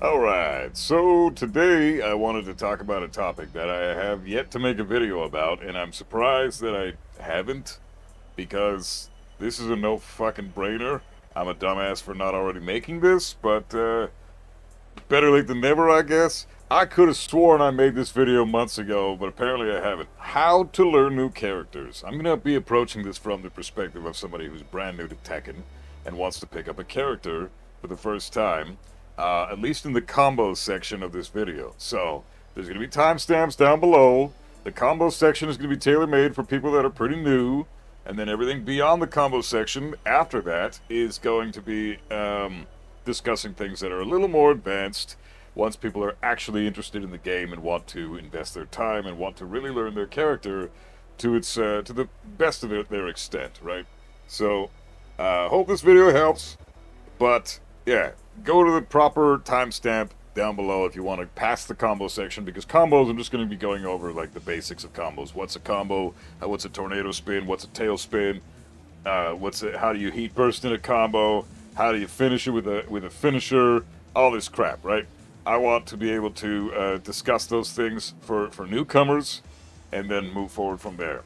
Alright, so today I wanted to talk about a topic that I have yet to make a video about, and I'm surprised that I haven't, because this is a no fucking brainer. I'm a dumbass for not already making this, but better late than never, I guess. I could have sworn I made this video months ago, but apparently I haven't. How to learn new characters. I'm going to be approaching this from the perspective of somebody who's brand new to Tekken and wants to pick up a character for the first time, at least in the combo section of this video. So, there's going to be timestamps down below. The combo section is going to be tailor-made for people that are pretty new, and then everything beyond the combo section after that is going to be discussing things that are a little more advanced once people are actually interested in the game and want to invest their time and want to really learn their character to its to the best of their extent, right? So, hope this video helps, but yeah, go to the proper timestamp down below if you want to pass the combo section, because combos, I'm just going to be going over like the basics of combos. What's a combo? What's a tornado spin? What's a tail spin? How do you heat burst in a combo? How do you finish it with a finisher? All this crap, right? I want to be able to discuss those things for newcomers and then move forward from there.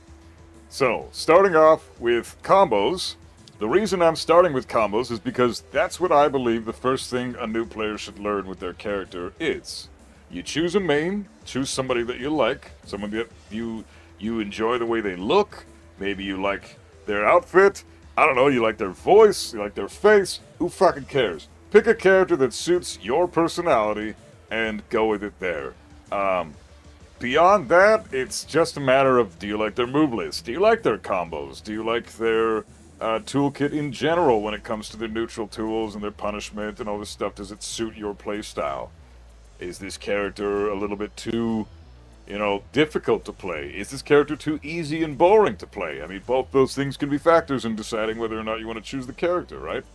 So, starting off with combos, the reason I'm starting with combos is because that's what I believe the first thing a new player should learn with their character is. You choose a main, choose somebody that you like, someone that you enjoy the way they look, maybe you like their outfit, I don't know, you like their voice, you like their face, who fucking cares? Pick a character that suits your personality and go with it there. Beyond that, it's just a matter of, do you like their move list? Do you like their combos? Do you like their toolkit in general when it comes to their neutral tools and their punishment and all this stuff? Does it suit your playstyle? Is this character a little bit too, difficult to play? Is this character too easy and boring to play? I mean, both those things can be factors in deciding whether or not you want to choose the character, right?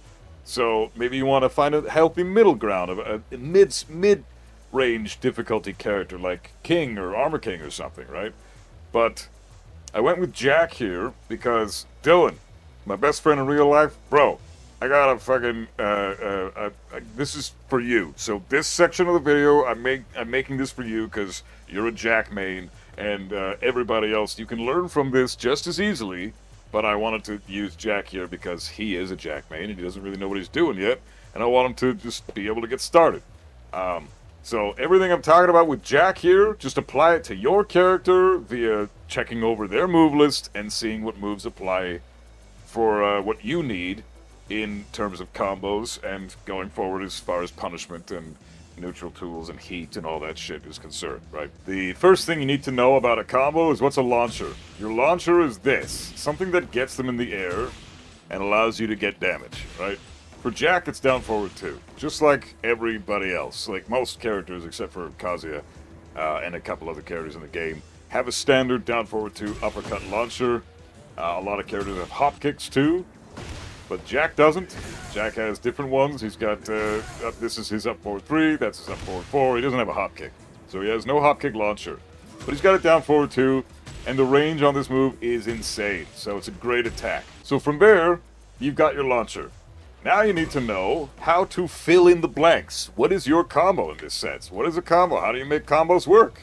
So maybe you want to find a healthy middle ground of a mid-range difficulty character like King or Armor King or something, right? But I went with Jack here because Dylan, my best friend in real life, bro, I got a fucking, this is for you. So this section of the video, I'm making this for you because you're a Jack main, and everybody else, you can learn from this just as easily, but I wanted to use Jack here because he is a Jack main, and he doesn't really know what he's doing yet, and I want him to just be able to get started. So everything I'm talking about with Jack here, just apply it to your character via checking over their move list and seeing what moves apply for what you need in terms of combos and going forward as far as punishment and neutral tools and heat and all that shit is concerned, right? The first thing you need to know about a combo is what's a launcher. Your launcher is this, something that gets them in the air and allows you to get damage, right? For Jack, it's down forward 2, just like everybody else, like most characters except for Kazuya and a couple other characters in the game, have a standard down forward 2 uppercut launcher. A lot of characters have hop kicks too, but Jack doesn't. Jack has different ones. He's got, this is his up forward 3, that's his up forward 4. He doesn't have a hop kick, so he has no hop kick launcher. But he's got it down forward 2, and the range on this move is insane, so it's a great attack. So from there, you've got your launcher. Now you need to know how to fill in the blanks. What is your combo in this sense? What is a combo? How do you make combos work?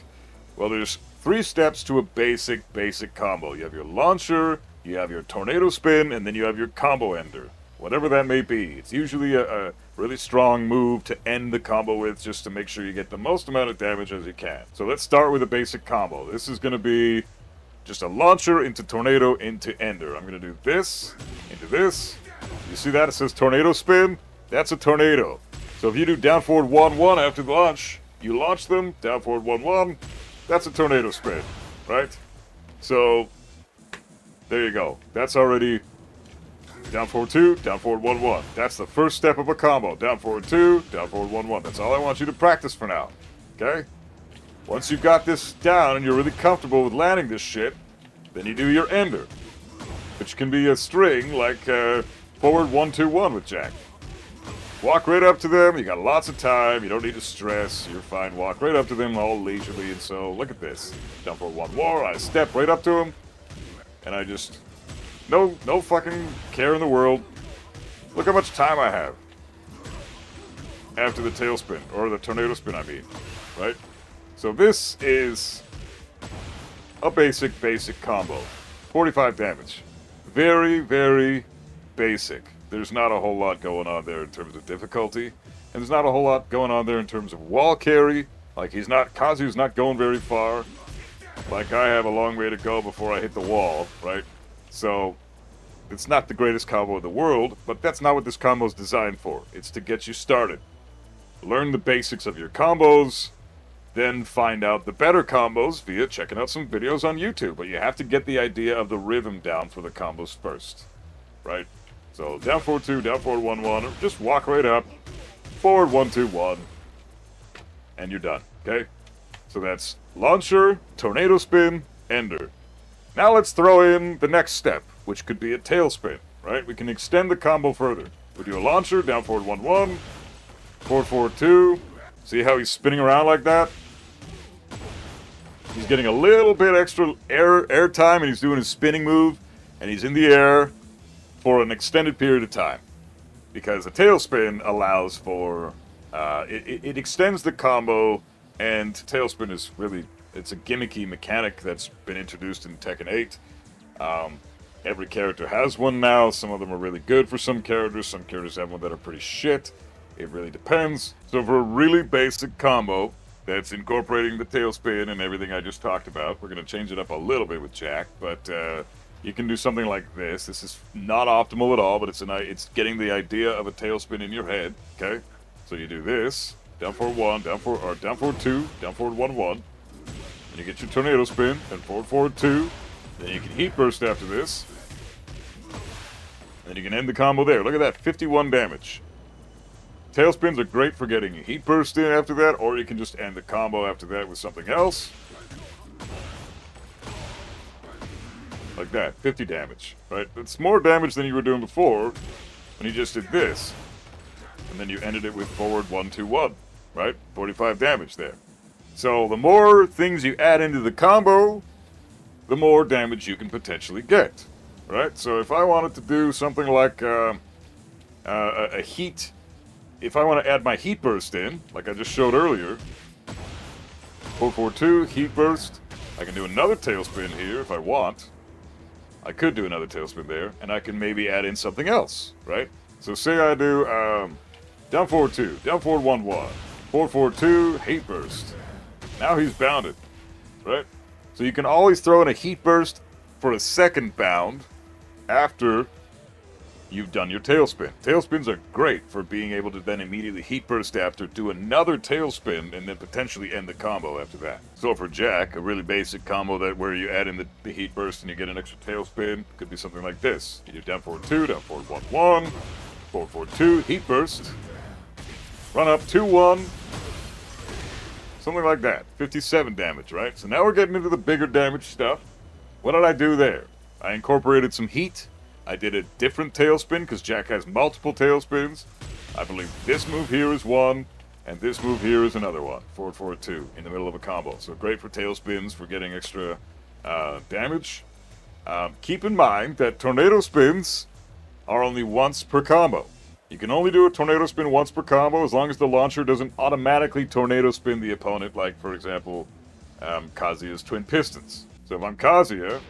Well, there's 3 steps to a basic combo. You have your launcher, you have your tornado spin, and then you have your combo ender. Whatever that may be. It's usually a really strong move to end the combo with, just to make sure you get the most amount of damage as you can. So let's start with a basic combo. This is going to be just a launcher into tornado into ender. I'm going to do this into this. You see that? It says tornado spin. That's a tornado. So if you do down forward 1-1 after the launch, you launch them, down forward 1-1, that's a tornado spin, right? So there you go. That's already down forward 2, down forward 1-1. That's the first step of a combo. Down forward 2, down forward 1-1. That's all I want you to practice for now, okay? Once you've got this down and you're really comfortable with landing this shit, then you do your ender, which can be a string like forward 1-2-1 with Jack. Walk right up to them. You got lots of time. You don't need to stress. You're fine. Walk right up to them all leisurely. And so, look at this. Down for 1-1. I step right up to him. And I just... No fucking care in the world. Look how much time I have. after the tailspin, or the tornado spin, I mean, right? So this is a basic combo. 45 damage. Very, very basic. There's not a whole lot going on there in terms of difficulty, and there's not a whole lot going on there in terms of wall carry. Like, Kazu's not going very far. Like, I have a long way to go before I hit the wall, right? So, it's not the greatest combo in the world, but that's not what this combo is designed for. It's to get you started. Learn the basics of your combos, then find out the better combos via checking out some videos on YouTube. But you have to get the idea of the rhythm down for the combos first, right? So, down forward 2, down forward 1, 1, or just walk right up, forward 1, 2, 1, and you're done, okay? So that's launcher, tornado spin, ender. Now let's throw in the next step, which could be a tailspin, right? We can extend the combo further. We do a launcher, down forward 1, 1, forward, forward 2. See how he's spinning around like that? He's getting a little bit extra air time, and he's doing his spinning move, and he's in the air for an extended period of time. Because a tailspin allows for... it extends the combo, and tailspin is really... It's a gimmicky mechanic that's been introduced in Tekken 8. Every character has one now. Some of them are really good for some characters. Some characters have one that are pretty shit. It really depends. So for a really basic combo that's incorporating the tailspin and everything I just talked about, we're going to change it up a little bit with Jack, but you can do something like this. This is not optimal at all, but it's getting the idea of a tailspin in your head, okay? So you do this, down forward 1, down forward 2, down forward 1, 1. And you get your tornado spin, then forward, forward 2. Then you can heat burst after this. Then you can end the combo there. Look at that, 51 damage. Tailspins are great for getting a heat burst in after that, or you can just end the combo after that with something else. Like that, 50 damage, right? It's more damage than you were doing before when you just did this. And then you ended it with forward 1, 2, 1, right? 45 damage there. So the more things you add into the combo, the more damage you can potentially get, right? So if I wanted to do something like a heat... If I want to add my heat burst in, like I just showed earlier, 442, heat burst, I can do another tailspin here if I want. I could do another tailspin there, and I can maybe add in something else, right? So say I do down forward 2, down forward 1, 1, forward, forward 2, heat burst. Now he's bounded, right? So you can always throw in a heat burst for a second bound after you've done your tailspin. Tailspins are great for being able to then immediately heat burst after, do another tailspin, and then potentially end the combo after that. So for Jack, a really basic combo that where you add in the heat burst and you get an extra tailspin could be something like this. You do down forward 2, down forward 1, 1, forward, forward 2, heat burst, run up 2, 1, something like that. 57 damage, right? So now we're getting into the bigger damage stuff. What did I do there? I incorporated some heat. I did a different tailspin because Jack has multiple tailspins. I believe this move here is one, and this move here is another one. Forward, forward 2 in the middle of a combo. So great for tailspins for getting extra damage. Keep in mind that tornado spins are only once per combo. You can only do a tornado spin once per combo as long as the launcher doesn't automatically tornado spin the opponent, like, for example, Kazuya's twin pistons. So if I'm Kazuya,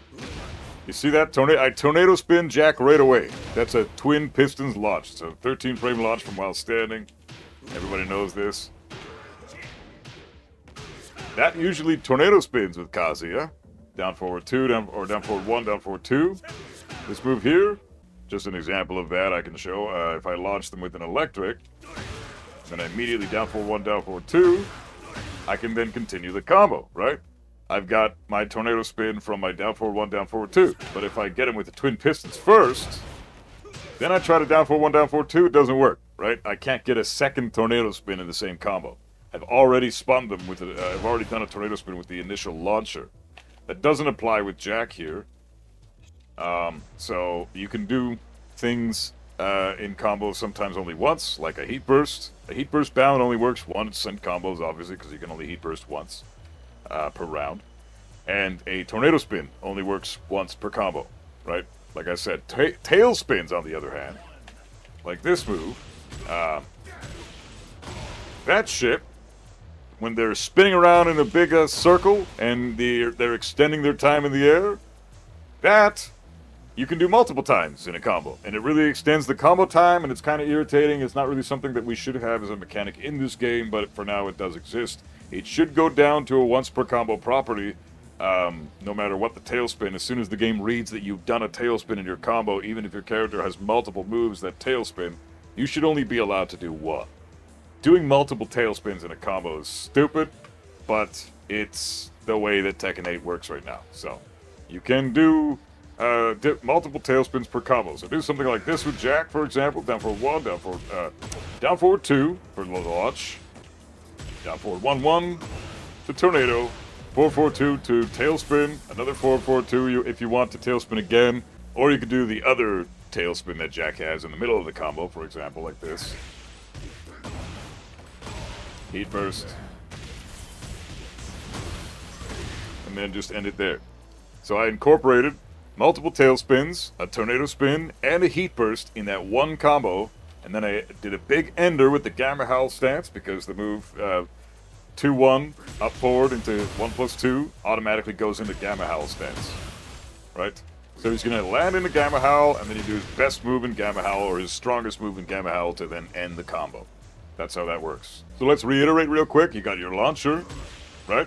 you see that? I tornado spin Jack right away. That's a twin pistons launch. It's a 13 frame launch from while standing. Everybody knows this. That usually tornado spins with Kazuya. Down forward 2, down forward 1, down forward 2. This move here, just an example of that I can show. If I launch them with an electric, then I immediately down forward 1, down forward 2, I can then continue the combo, right? I've got my tornado spin from my down forward 1, down forward 2. But if I get him with the twin pistons first, then I try to down forward 1, down forward 2, it doesn't work, right? I can't get a second tornado spin in the same combo. I've already spun them with I've already done a tornado spin with the initial launcher. That doesn't apply with Jack here. So you can do things in combos sometimes only once, like a heat burst. A heat burst bound only works once in combos, obviously, because you can only heat burst once per round. And a tornado spin only works once per combo, right? Like I said, tail spins, on the other hand, like this move, That shit, when they're spinning around in a big circle and they're extending their time in the air, that you can do multiple times in a combo. And it really extends the combo time, and it's kind of irritating. It's not really something that we should have as a mechanic in this game, but for now it does exist. It should go down to a once per combo property, no matter what the tailspin. As soon as the game reads that you've done a tailspin in your combo, even if your character has multiple moves that tailspin, you should only be allowed to do one. Doing multiple tailspins in a combo is stupid, but it's the way that Tekken 8 works right now. So, you can do multiple tailspins per combo. So do something like this with Jack, for example. Down forward 1, down forward 2 for the launch. Down forward 1-1 to tornado. 4-4-2 to tailspin. Another 4-4-2 if you want to tailspin again. Or you could do the other tailspin that Jack has in the middle of the combo, for example, like this. Heat burst. And then just end it there. So I incorporated multiple tailspins, a tornado spin, and a heat burst in that one combo. And then I did a big ender with the Gamma Howl stance because the move 2-1 up forward into 1+2 automatically goes into Gamma Howl stance. Right? So he's going to land into Gamma Howl, and then he do his best move in Gamma Howl or his strongest move in Gamma Howl to then end the combo. That's how that works. So let's reiterate real quick. You got your launcher, right?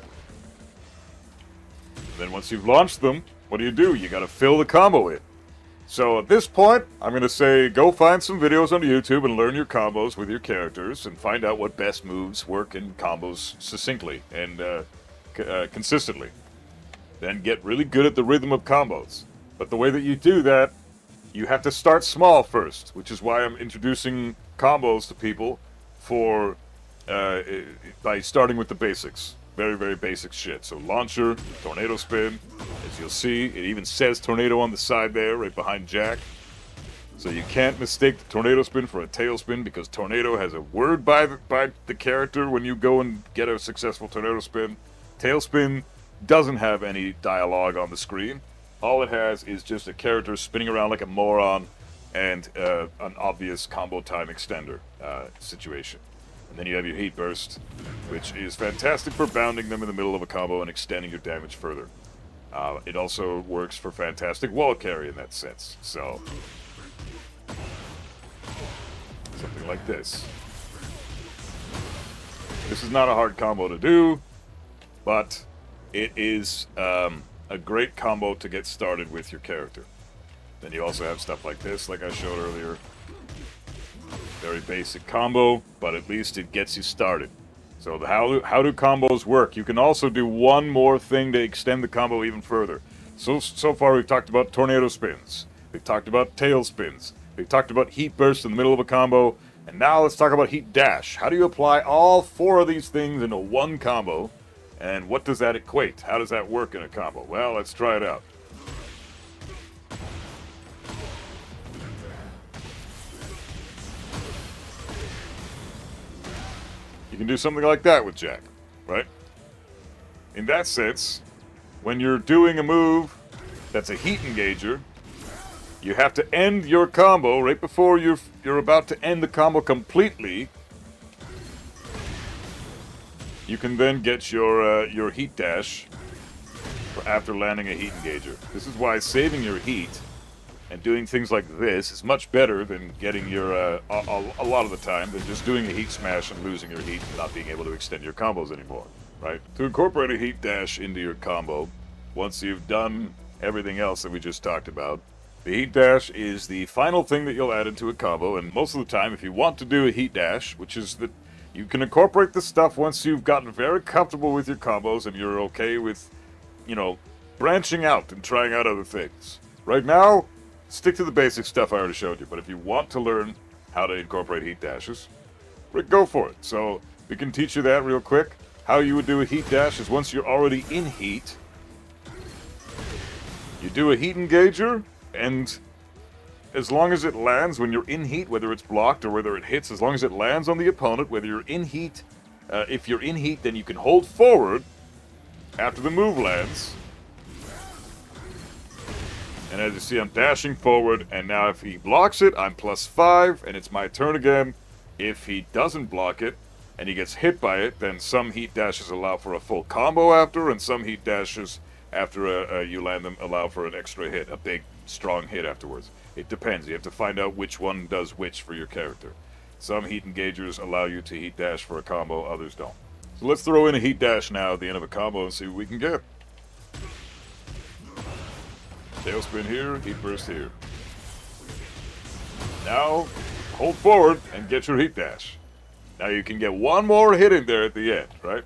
Then once you've launched them, what do? You got to fill the combo in. So at this point, I'm going to say go find some videos on YouTube and learn your combos with your characters and find out what best moves work in combos succinctly and consistently. Then get really good at the rhythm of combos. But the way that you do that, you have to start small first, which is why I'm introducing combos to people by starting with the basics. Very, very basic shit. So launcher, tornado spin. As you'll see, it even says tornado on the side there, right behind Jack. So you can't mistake the tornado spin for a tailspin because tornado has a word by the character when you go and get a successful tornado spin. Tailspin doesn't have any dialogue on the screen. All it has is just a character spinning around like a moron and an obvious combo time extender situation. And then you have your heat burst, which is fantastic for bounding them in the middle of a combo and extending your damage further. It also works for fantastic wall carry in that sense. So, something like this. This is not a hard combo to do, but it is a great combo to get started with your character. Then you also have stuff like this, like I showed earlier. Very basic combo, but at least it gets you started. So how do combos work? You can also do one more thing to extend the combo even further. So far we've talked about tornado spins. We've talked about tail spins. We've talked about heat burst in the middle of a combo. And now let's talk about heat dash. How do you apply all four of these things into one combo? And what does that equate? How does that work in a combo? Well, let's try it out. You can do something like that with Jack, right? In that sense, when you're doing a move that's a heat engager, you have to end your combo right before you're about to end the combo completely. You can then get your heat dash after landing a heat engager. This is why saving your heat and doing things like this is much better than getting your, a lot of the time, than just doing a heat smash and losing your heat and not being able to extend your combos anymore, right? To incorporate a heat dash into your combo, once you've done everything else that we just talked about, the heat dash is the final thing that you'll add into a combo, and most of the time, if you want to do a heat dash, which is that you can incorporate this stuff once you've gotten very comfortable with your combos and you're okay with, branching out and trying out other things. Right now, stick to the basic stuff I already showed you, but if you want to learn how to incorporate heat dashes, go for it. So we can teach you that real quick. How you would do a heat dash is once you're already in heat, you do a heat engager, and as long as it lands when you're in heat, whether it's blocked or whether it hits, as long as it lands on the opponent, whether you're in heat, if you're in heat, then you can hold forward after the move lands. And as you see, I'm dashing forward, and now if he blocks it, I'm +5, and it's my turn again. If he doesn't block it, and he gets hit by it, then some heat dashes allow for a full combo after, and some heat dashes after you land them allow for an extra hit, a big, strong hit afterwards. It depends. You have to find out which one does which for your character. Some heat engagers allow you to heat dash for a combo, others don't. So let's throw in a heat dash now at the end of a combo and see what we can get. Tailspin here, heat burst here. Now, hold forward and get your heat dash. Now you can get one more hit in there at the end, right?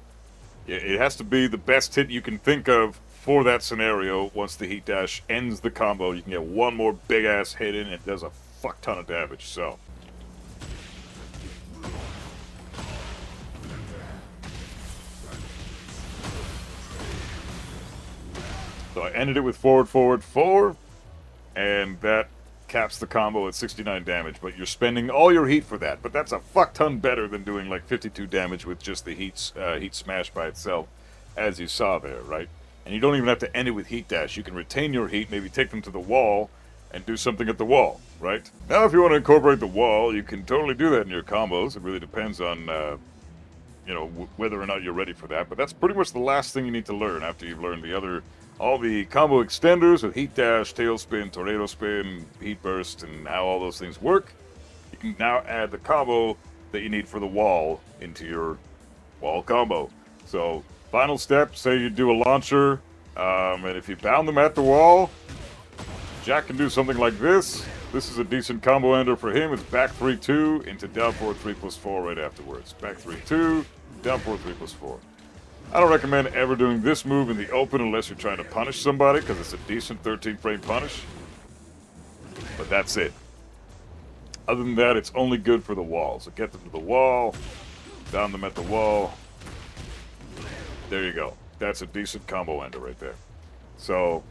It has to be the best hit you can think of for that scenario. Once the heat dash ends the combo, you can get one more big-ass hit in, and it does a fuck ton of damage, so. So I ended it with forward, forward, forward, and that caps the combo at 69 damage, but you're spending all your heat for that. But that's a fuck ton better than doing like 52 damage with just the heat smash by itself, as you saw there, right? And you don't even have to end it with heat dash. You can retain your heat, maybe take them to the wall, and do something at the wall, right? Now, if you want to incorporate the wall, you can totally do that in your combos. It really depends on, you know, whether or not you're ready for that. But that's pretty much the last thing you need to learn after you've learned all the combo extenders with heat dash, tailspin, tornado spin, heat burst, and how all those things work. You can now add the combo that you need for the wall into your wall combo. So, final step, say you do a launcher, and if you bound them at the wall, Jack can do something like this. This is a decent combo ender for him. It's back 3-2 into down forward 3+4 right afterwards. Back 3-2, down forward 3+4. I don't recommend ever doing this move in the open unless you're trying to punish somebody, because it's a decent 13-frame punish. But that's it. Other than that, it's only good for the wall. So get them to the wall, down them at the wall. There you go. That's a decent combo ender right there. So,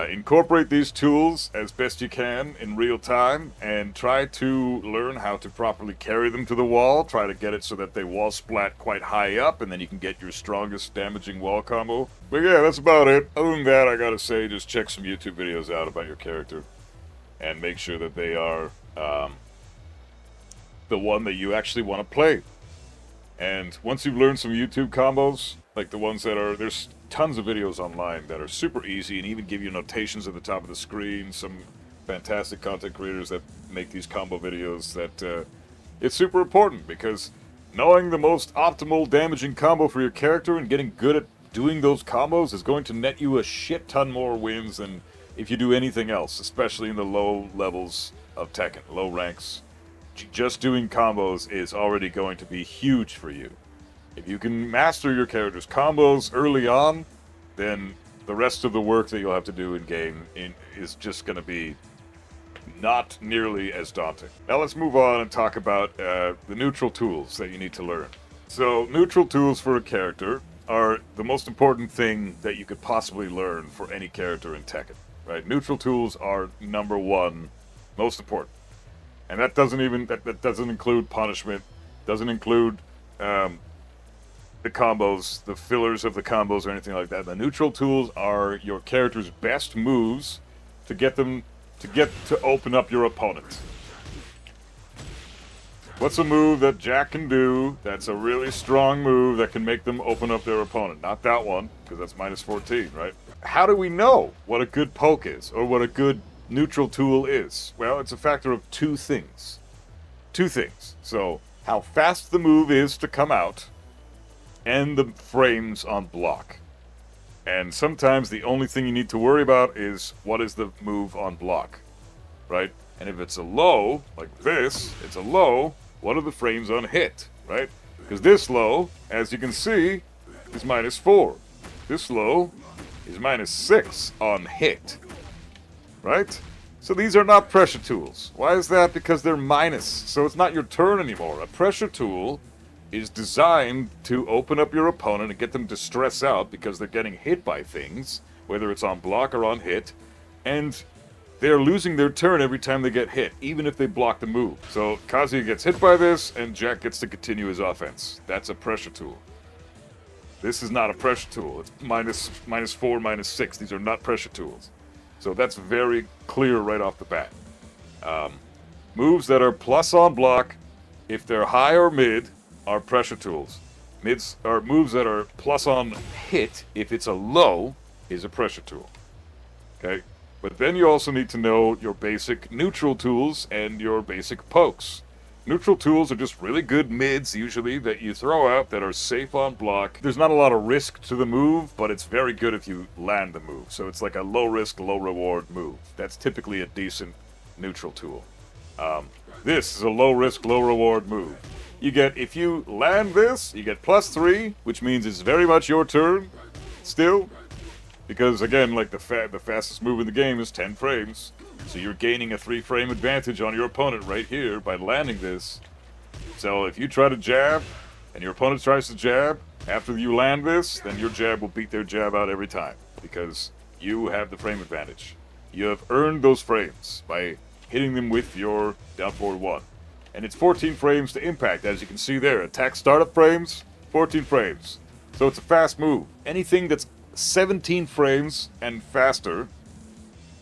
incorporate these tools as best you can in real time, and try to learn how to properly carry them to the wall. Try to get it so that they wall splat quite high up, and then you can get your strongest damaging wall combo. But yeah, that's about it. Other than that, I gotta say, just check some YouTube videos out about your character, and make sure that they are the one that you actually want to play. And once you've learned some YouTube combos, like the ones that are, there's tons of videos online that are super easy and even give you notations at the top of the screen. Some fantastic content creators that make these combo videos that it's super important, because knowing the most optimal damaging combo for your character and getting good at doing those combos is going to net you a shit ton more wins than if you do anything else, especially in the low levels of Tekken, low ranks. Just doing combos is already going to be huge for you. If you can master your character's combos early on, then the rest of the work that you'll have to do in-game is just going to be not nearly as daunting. Now let's move on and talk about the neutral tools that you need to learn. So, neutral tools for a character are the most important thing that you could possibly learn for any character in Tekken, right? Neutral tools are number one, most important. And that doesn't even, that doesn't include punishment, doesn't include the combos, the fillers of the combos or anything like that. The neutral tools are your character's best moves to get them to open up your opponent. What's a move that Jack can do that's a really strong move that can make them open up their opponent? Not that one, because that's minus 14, right? How do we know what a good poke is, or what a good neutral tool is? Well, it's a factor of two things. So, how fast the move is to come out, and the frames on block. And sometimes the only thing you need to worry about is what is the move on block, right? And if it's a low, like this, it's a low, what are the frames on hit, right? Because this low, as you can see, is minus 4. This low is minus 6 on hit, right? So these are not pressure tools. Why is that? Because they're minus, so it's not your turn anymore. A pressure tool is designed to open up your opponent and get them to stress out because they're getting hit by things, whether it's on block or on hit, and they're losing their turn every time they get hit, even if they block the move. So Kazuya gets hit by this, and Jack gets to continue his offense. That's a pressure tool. This is not a pressure tool. It's minus 4, minus 6. These are not pressure tools. So that's very clear right off the bat. Moves that are plus on block, if they're high or mid, are pressure tools. Mids are moves that are plus on hit. If it's a low, is a pressure tool. Okay? But then you also need to know your basic neutral tools and your basic pokes. Neutral tools are just really good mids, usually, that you throw out that are safe on block. There's not a lot of risk to the move, but it's very good if you land the move. So it's like a low risk, low reward move. That's typically a decent neutral tool. This is a low risk, low reward move. You get, if you land this, you get +3, which means it's very much your turn still. Because again, like the fastest move in the game is 10 frames. So you're gaining a 3-frame advantage on your opponent right here by landing this. So if you try to jab, and your opponent tries to jab, after you land this, then your jab will beat their jab out every time. Because you have the frame advantage. You have earned those frames by hitting them with your down forward 1. And it's 14 frames to impact, as you can see there. Attack startup frames, 14 frames. So it's a fast move. Anything that's 17 frames and faster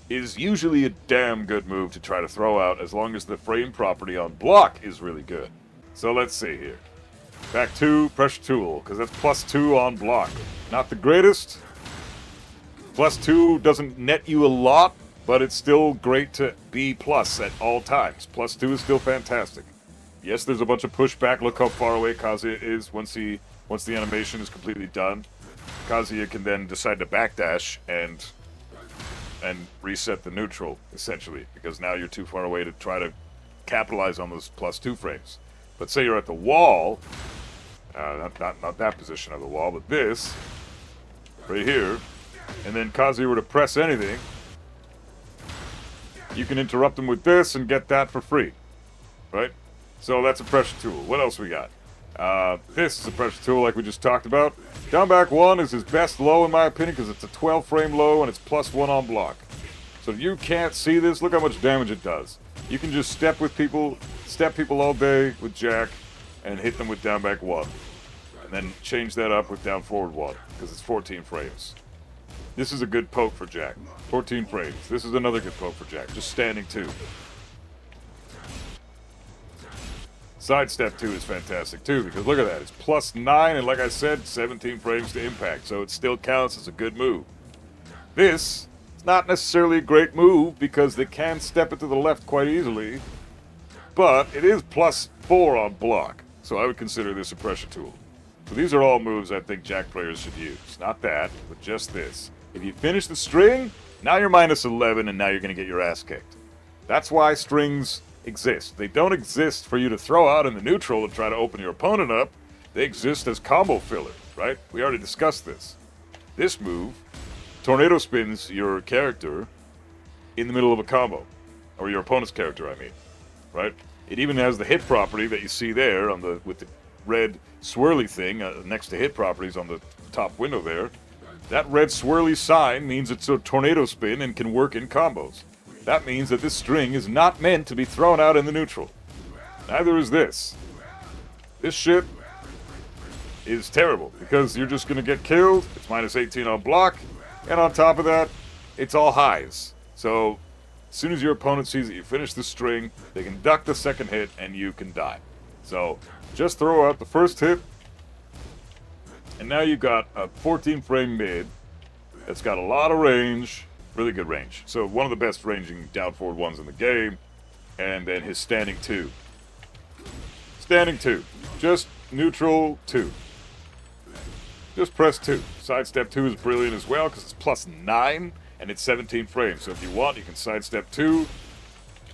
is usually a damn good move to try to throw out, as long as the frame property on block is really good. So let's see here. Back to pressure tool, because that's +2 on block. Not the greatest. +2 doesn't net you a lot, but it's still great to be plus at all times. +2 is still fantastic. Yes, there's a bunch of pushback. Look how far away Kazuya is once the animation is completely done. Kazuya can then decide to backdash and reset the neutral, essentially, because now you're too far away to try to capitalize on those +2 frames. But say you're at the wall, not that position of the wall, but this, right here, and then Kazuya were to press anything, you can interrupt him with this and get that for free, right? So that's a pressure tool. What else we got? This is a pressure tool like we just talked about. Down back 1 is his best low in my opinion, because it's a 12-frame low and it's +1 on block. So if you can't see this, look how much damage it does. You can just step people all day with Jack and hit them with down back 1. And then change that up with down forward 1, because it's 14 frames. This is a good poke for Jack. 14 frames. This is another good poke for Jack. Just standing 2. Sidestep 2 is fantastic too, because look at that. It's +9, and like I said, 17 frames to impact, so it still counts as a good move. This is not necessarily a great move, because they can step it to the left quite easily, but it is +4 on block, so I would consider this a pressure tool. So these are all moves I think Jack players should use. Not that, but just this. If you finish the string, now you're -11, and now you're going to get your ass kicked. That's why strings exist. They don't exist for you to throw out in the neutral and try to open your opponent up. They exist as combo filler, right? We already discussed this. This move tornado spins your character in the middle of a combo. Or your opponent's character, I mean. Right? It even has the hit property that you see there on with the red swirly thing next to hit properties on the top window there. That red swirly sign means it's a tornado spin and can work in combos. That means that this string is not meant to be thrown out in the neutral. Neither is this. This shit is terrible, because you're just going to get killed. It's -18 on block, and on top of that, it's all highs. So, as soon as your opponent sees that you finish the string, they can duck the second hit, and you can die. So, just throw out the first hit, and now you've got a 14-frame mid that's got a lot of range. Really good range. So one of the best ranging down forward ones in the game. And then his standing 2. Standing 2. Just neutral 2. Just press 2. Sidestep 2 is brilliant as well, because it's +9 and it's 17 frames. So if you want, you can sidestep 2.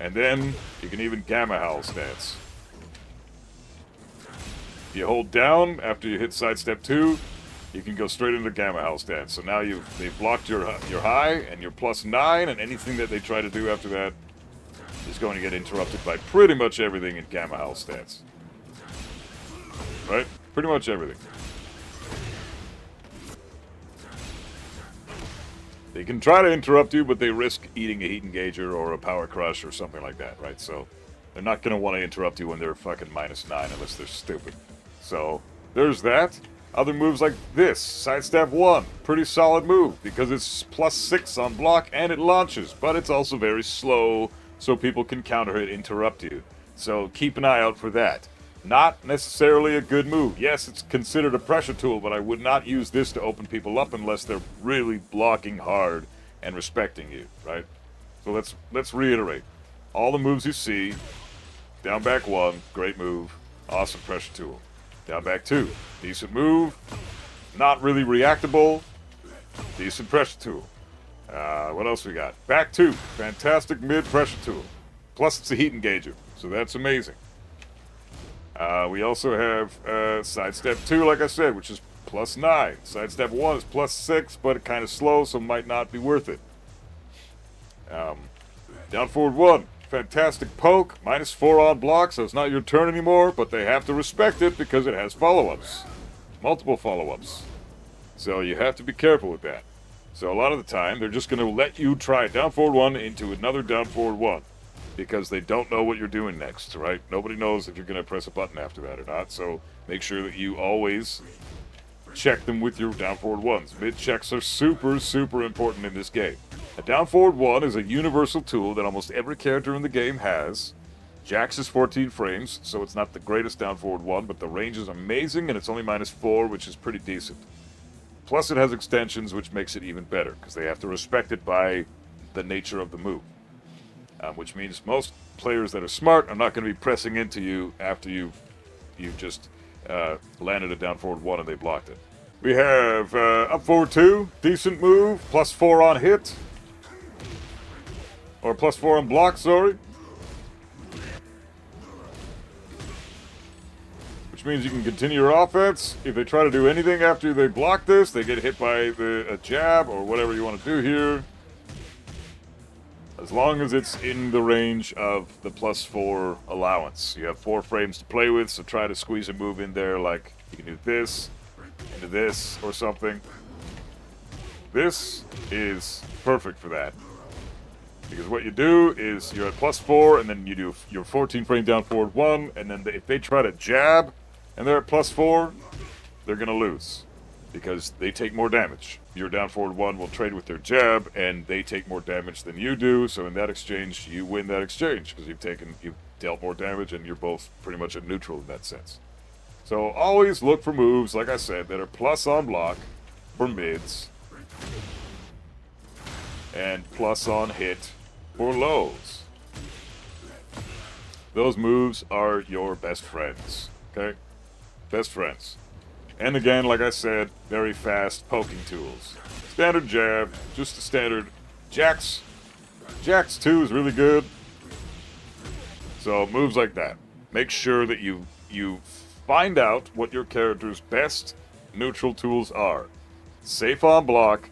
And then you can even Gamma Howl stance. If you hold down after you hit sidestep 2, you can go straight into Gamma Howl stance. So now they've blocked your high and your +9, and anything that they try to do after that is going to get interrupted by pretty much everything in Gamma Howl stance. Right? Pretty much everything. They can try to interrupt you, but they risk eating a heat engager or a power crush or something like that, right? So they're not going to want to interrupt you when they're fucking -9 unless they're stupid. So there's that. Other moves like this, sidestep 1, pretty solid move because it's +6 on block and it launches, but it's also very slow, so people can counter it, interrupt you. So keep an eye out for that. Not necessarily a good move. Yes, it's considered a pressure tool, but I would not use this to open people up unless they're really blocking hard and respecting you, right? So let's reiterate. All the moves you see, down back 1, great move, awesome pressure tool. Down back 2, decent move, not really reactable, decent pressure tool. What else we got? Back 2, fantastic mid pressure tool. Plus it's a heat engager, so that's amazing. We also have sidestep 2, like I said, which is plus 9. Sidestep 1 is plus 6, but it's kind of slow, so might not be worth it. Down forward 1, fantastic poke, minus 4 on block, so it's not your turn anymore, but they have to respect it because it has follow-ups. Multiple follow-ups. So you have to be careful with that. So a lot of the time, they're just going to let you try down forward 1 into another down forward 1. Because they don't know what you're doing next, right? Nobody knows if you're going to press a button after that or not, so make sure that you always check them with your down forward 1s. Mid checks are super, super important in this game. A down forward 1 is a universal tool that almost every character in the game has. Jax is 14 frames, so it's not the greatest down forward 1, but the range is amazing, and it's only minus 4, which is pretty decent. Plus it has extensions, which makes it even better, because they have to respect it by the nature of the move. Which means most players that are smart are not going to be pressing into you after you've just landed a down forward 1 and they blocked it. We have up forward 2, decent move, plus 4 on hit. Or plus 4 on block, sorry. Which means you can continue your offense. If they try to do anything after they block this, they get hit by a jab or whatever you want to do here. As long as it's in the range of the plus 4 allowance. You have 4 frames to play with, so try to squeeze a move in there like you can do this, into this, or something. This is perfect for that. Because what you do is you're at plus 4, and then you do your 14 frame down forward 1, and then if they try to jab, and they're at plus 4, they're going to lose. Because they take more damage. Your down forward 1 will trade with their jab, and they take more damage than you do, so in that exchange, you win that exchange, because you've dealt more damage, and you're both pretty much at neutral in that sense. So always look for moves, like I said, that are plus on block for mids, and plus on hit for lows. Those moves are your best friends, okay? Best friends. And again, like I said, very fast poking tools. Standard jab, just a standard Jax. Jax 2 is really good. So moves like that. Make sure that you find out what your character's best neutral tools are. Safe on block,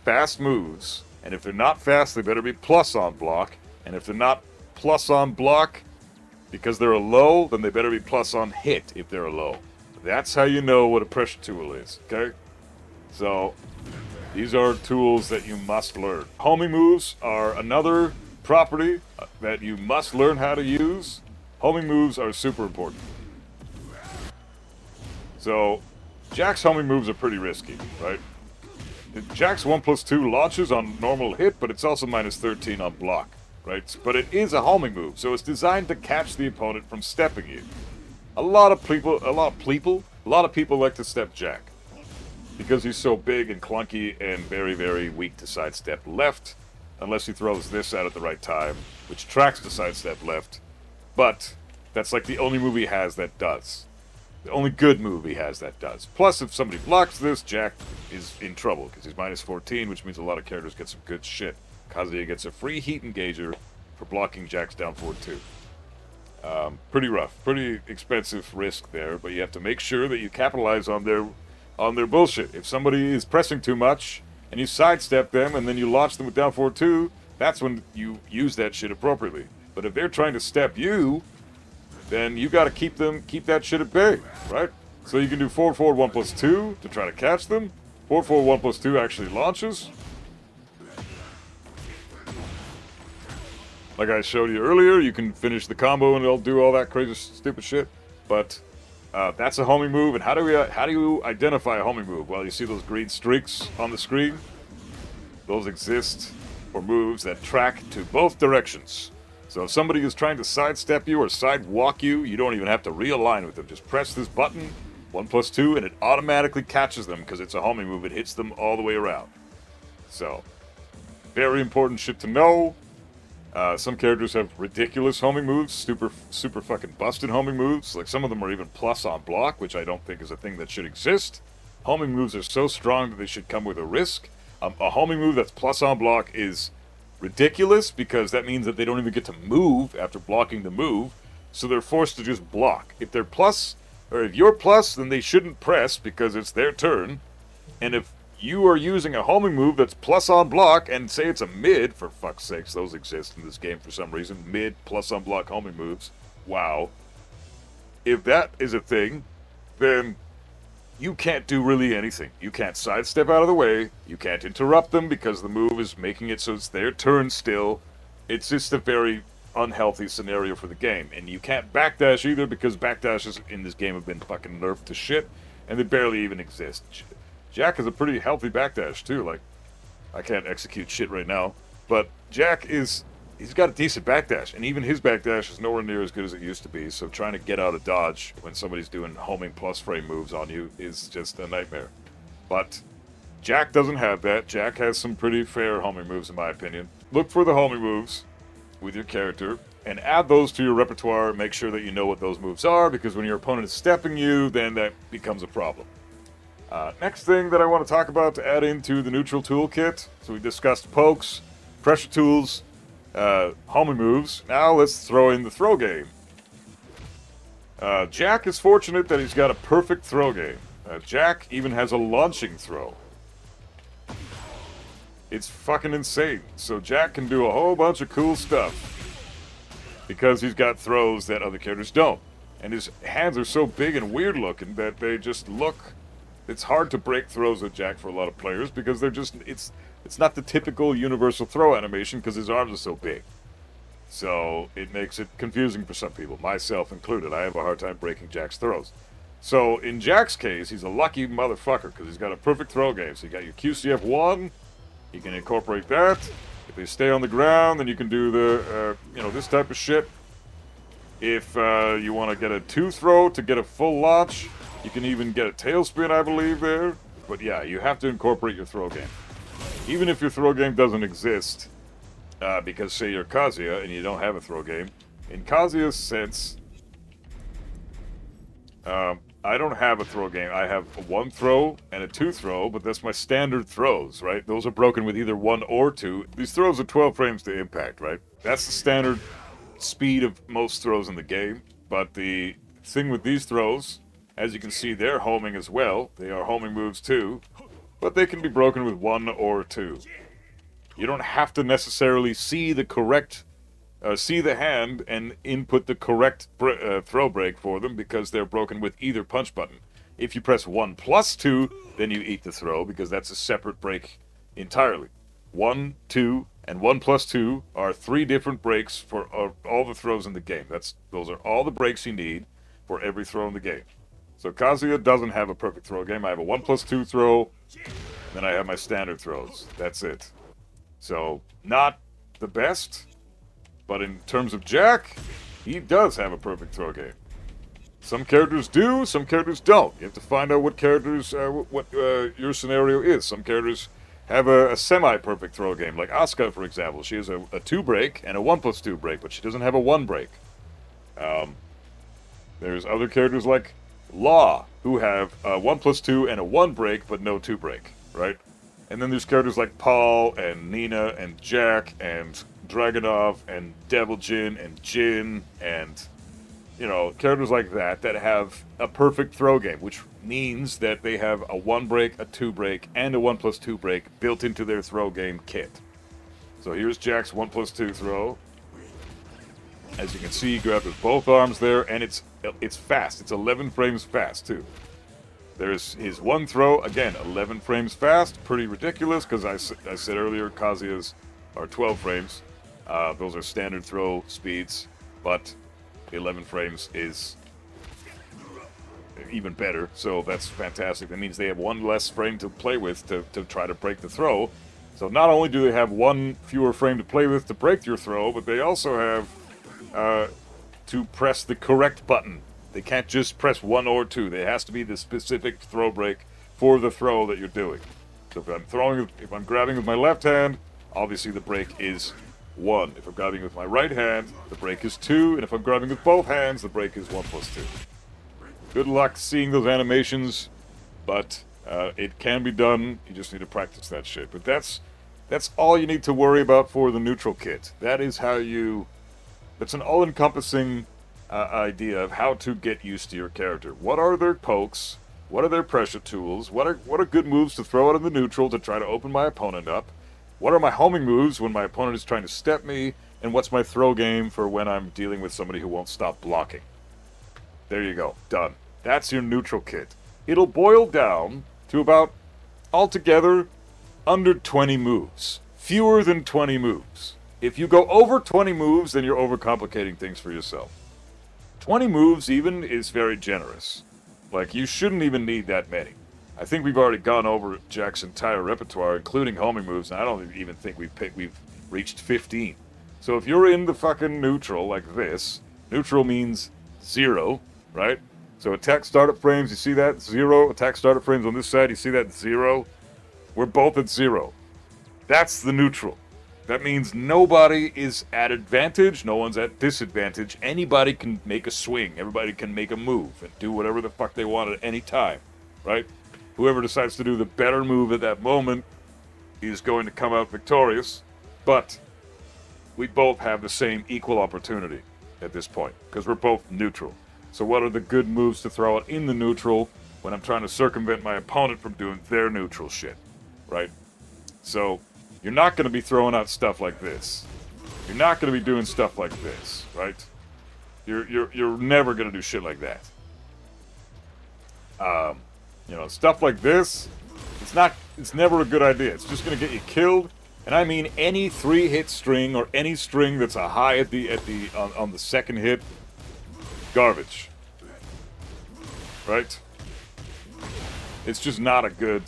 fast moves, and if they're not fast, they better be plus on block. And if they're not plus on block, because they're a low, then they better be plus on hit if they're a low. That's how you know what a pressure tool is, okay? So, these are tools that you must learn. Homing moves are another property that you must learn how to use. Homing moves are super important. So, Jack's homing moves are pretty risky, right? Jack's 1+2 launches on normal hit, but it's also minus 13 on block, right? But it is a homing move, so it's designed to catch the opponent from stepping you. A lot of people like to step Jack because he's so big and clunky and very, very weak to sidestep left, unless he throws this out at the right time, which tracks to sidestep left. But that's like the only move he has that does. The only good move he has that does. Plus, if somebody blocks this, Jack is in trouble because he's minus 14, which means a lot of characters get some good shit. Kazuya gets a free heat engager for blocking Jack's down forward 2. Pretty rough, pretty expensive risk there, but you have to make sure that you capitalize on their bullshit. If somebody is pressing too much and you sidestep them and then you launch them with down forward 2, that's when you use that shit appropriately. But if they're trying to step you, then you got to keep that shit at bay, right? So you can do forward 1+2 to try to catch them. Forward 1+2 actually launches. Like I showed you earlier, you can finish the combo and it'll do all that crazy stupid shit. But that's a homing move. And how do you identify a homing move? Well, you see those green streaks on the screen? Those exist for moves that track to both directions. So if somebody is trying to sidestep you or sidewalk you, you don't even have to realign with them. Just press this button, 1+2, and it automatically catches them because it's a homing move. It hits them all the way around. So, very important shit to know. Some characters have ridiculous homing moves, super fucking busted homing moves. Like some of them are even plus on block, which I don't think is a thing that should exist. Homing moves are so strong that they should come with a risk. A homing move that's plus on block is ridiculous because that means that they don't even get to move after blocking the move, so they're forced to just block. If they're plus, or if you're plus, then they shouldn't press because it's their turn. And if you are using a homing move that's plus on block, and say it's a mid, for fuck's sakes, those exist in this game for some reason, mid plus on block homing moves, wow. If that is a thing, then you can't do really anything. You can't sidestep out of the way, you can't interrupt them because the move is making it so it's their turn still. It's just a very unhealthy scenario for the game. And you can't backdash either because backdashes in this game have been fucking nerfed to shit, and they barely even exist. Jack is a pretty healthy backdash too. Like, I can't execute shit right now, but Jack he's got a decent backdash, and even his backdash is nowhere near as good as it used to be, so trying to get out of dodge when somebody's doing homing plus frame moves on you is just a nightmare. But Jack doesn't have that. Jack has some pretty fair homing moves in my opinion. Look for the homing moves with your character, and add those to your repertoire. Make sure that you know what those moves are, because when your opponent is stepping you, then that becomes a problem. Next thing that I want to talk about to add into the neutral toolkit, so we discussed pokes, pressure tools, homing moves. Now let's throw in the throw game. Jack is fortunate that he's got a perfect throw game. Jack even has a launching throw. It's fucking insane. So Jack can do a whole bunch of cool stuff because he's got throws that other characters don't. And his hands are so big and weird looking that they just look... It's hard to break throws with Jack for a lot of players because they're just... It's not the typical universal throw animation because his arms are so big. So it makes it confusing for some people, myself included. I have a hard time breaking Jack's throws. So in Jack's case, he's a lucky motherfucker because he's got a perfect throw game. So you got your QCF1, you can incorporate that. If they stay on the ground, then you can do the, this type of shit. If you want to get a 2 throw to get a full launch, you can even get a tailspin, I believe, there. But yeah, you have to incorporate your throw game. Even if your throw game doesn't exist, because say you're Kazuya and you don't have a throw game, in Kazuya's sense, I don't have a throw game. I have a 1 throw and a 2 throw, but that's my standard throws, right? Those are broken with either 1 or 2. These throws are 12 frames to impact, right? That's the standard speed of most throws in the game. But the thing with these throws, as you can see, they're homing as well. They are homing moves too, but they can be broken with 1 or 2. You don't have to necessarily see the correct, see the hand and input the correct throw break for them because they're broken with either punch button. If you press 1+2, then you eat the throw because that's a separate break entirely. 1, 2, and 1+2 are 3 different breaks for all the throws in the game. Those are all the breaks you need for every throw in the game. So Kazuya doesn't have a perfect throw game. I have a 1+2 throw, then I have my standard throws. That's it. So, not the best, but in terms of Jack, he does have a perfect throw game. Some characters do, some characters don't. You have to find out what characters, your scenario is. Some characters have a semi-perfect throw game, like Asuka, for example. She has a 2 break and a 1+2 break, but she doesn't have a 1 break. There's other characters like Law, who have a 1+2 and a 1 break, but no 2 break, right? And then there's characters like Paul, and Nina, and Jack, and Dragunov, and Devil Jin, and Jin, and, characters like that have a perfect throw game, which means that they have a 1 break, a 2 break, and a 1+2 break built into their throw game kit. So here's Jack's 1+2 throw. As you can see, he grabbed with both arms there, and it's fast. It's 11 frames fast, too. There's his 1 throw, again, 11 frames fast. Pretty ridiculous, because I said earlier, Kazuya's are 12 frames. Those are standard throw speeds, but 11 frames is even better, so that's fantastic. That means they have 1 less frame to play with to try to break the throw. So not only do they have 1 fewer frame to play with to break your throw, but they also have to press the correct button. They can't just press 1 or 2. There has to be the specific throw break for the throw that you're doing. So if I'm grabbing with my left hand, obviously the break is 1. If I'm grabbing with my right hand, the break is 2. And if I'm grabbing with both hands, the break is 1 plus 2. Good luck seeing those animations, but it can be done. You just need to practice that shit. But that's all you need to worry about for the neutral kit. That's an all-encompassing idea of how to get used to your character. What are their pokes? What are their pressure tools? What are good moves to throw out in the neutral to try to open my opponent up? What are my homing moves when my opponent is trying to step me? And what's my throw game for when I'm dealing with somebody who won't stop blocking? There you go. Done. That's your neutral kit. It'll boil down to about, altogether, under 20 moves. Fewer than 20 moves. If you go over 20 moves, then you're overcomplicating things for yourself. 20 moves even is very generous. Like, you shouldn't even need that many. I think we've already gone over Jack's entire repertoire, including homing moves, and I don't even think we've reached 15. So if you're in the fucking neutral like this, neutral means 0, right? So attack startup frames, you see that? 0. Attack startup frames on this side, you see that? 0. We're both at 0. That's the neutral. That means nobody is at advantage, no one's at disadvantage. Anybody can make a swing, everybody can make a move and do whatever the fuck they want at any time, right? Whoever decides to do the better move at that moment is going to come out victorious, but we both have the same equal opportunity at this point, because we're both neutral. So what are the good moves to throw out in the neutral when I'm trying to circumvent my opponent from doing their neutral shit, right? So you're not going to be throwing out stuff like this. You're not going to be doing stuff like this, right? You're never going to do shit like that. Stuff like this, it's never a good idea. It's just going to get you killed. And I mean any 3-hit string or any string that's a high on the second hit, garbage. Right? It's just not a good.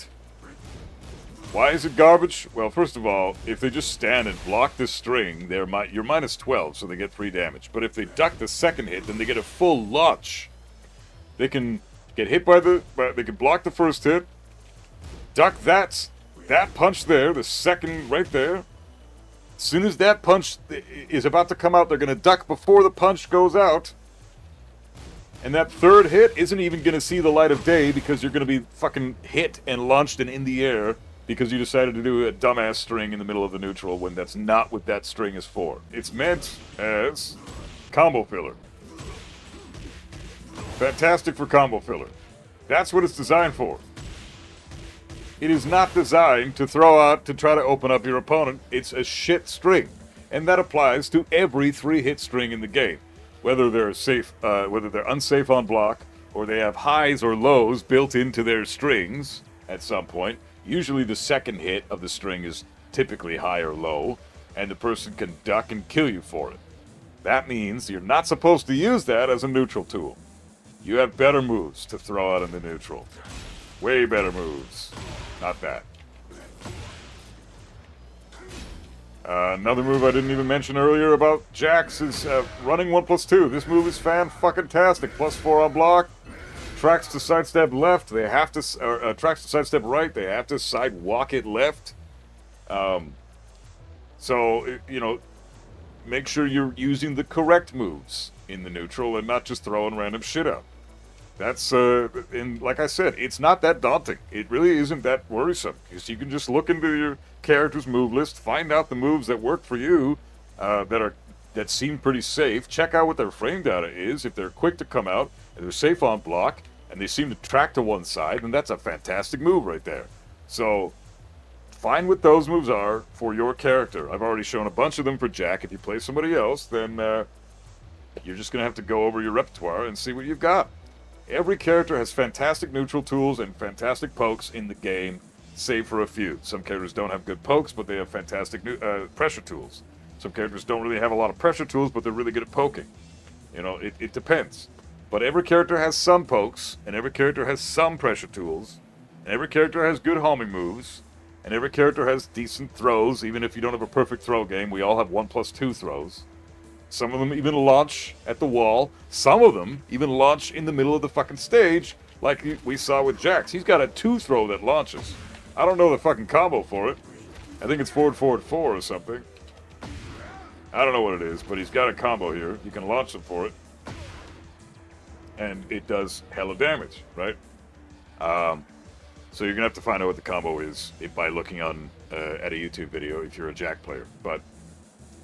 Why is it garbage? Well, first of all, if they just stand and block this string, you're minus 12, so they get 3 damage. But if they duck the second hit, then they get a full launch. They can get hit they can block the first hit, duck that punch there, the second right there. As soon as that punch is about to come out, they're going to duck before the punch goes out. And that third hit isn't even going to see the light of day because you're going to be fucking hit and launched and in the air because you decided to do a dumbass string in the middle of the neutral when that's not what that string is for. It's meant as combo filler. Fantastic for combo filler. That's what it's designed for. It is not designed to throw out to try to open up your opponent. It's a shit string. And that applies to every 3-hit string in the game. Whether they're unsafe on block, or they have highs or lows built into their strings at some point. Usually the second hit of the string is typically high or low, and the person can duck and kill you for it. That means you're not supposed to use that as a neutral tool. You have better moves to throw out in the neutral. Way better moves. Not that. Another move I didn't even mention earlier about Jax is running 1+2. This move is fan-fucking-tastic. +4 on block. Tracks to sidestep left. They have to... tracks to sidestep right. They have to sidewalk it left. Make sure you're using the correct moves in the neutral and not just throwing random shit out. That's, and like I said, it's not that daunting. It really isn't that worrisome. Because you can just look into your character's move list, find out the moves that work for you, that seem pretty safe, check out what their frame data is. If they're quick to come out, and they're safe on block, and they seem to track to one side, then that's a fantastic move right there. So, find what those moves are for your character. I've already shown a bunch of them for Jack. If you play somebody else, then you're just going to have to go over your repertoire and see what you've got. Every character has fantastic neutral tools and fantastic pokes in the game, save for a few. Some characters don't have good pokes, but they have fantastic pressure tools. Some characters don't really have a lot of pressure tools, but they're really good at poking. It depends. But every character has some pokes, and every character has some pressure tools, and every character has good homing moves, and every character has decent throws, even if you don't have a perfect throw game. We all have 1+2 throws. Some of them even launch at the wall. Some of them even launch in the middle of the fucking stage, like we saw with Jax. He's got a 2-throw that launches. I don't know the fucking combo for it. I think it's forward, forward, 4 or something. I don't know what it is, but he's got a combo here. You can launch them for it. And it does hella damage, right? So you're going to have to find out what the combo is by looking on at a YouTube video if you're a Jack player. But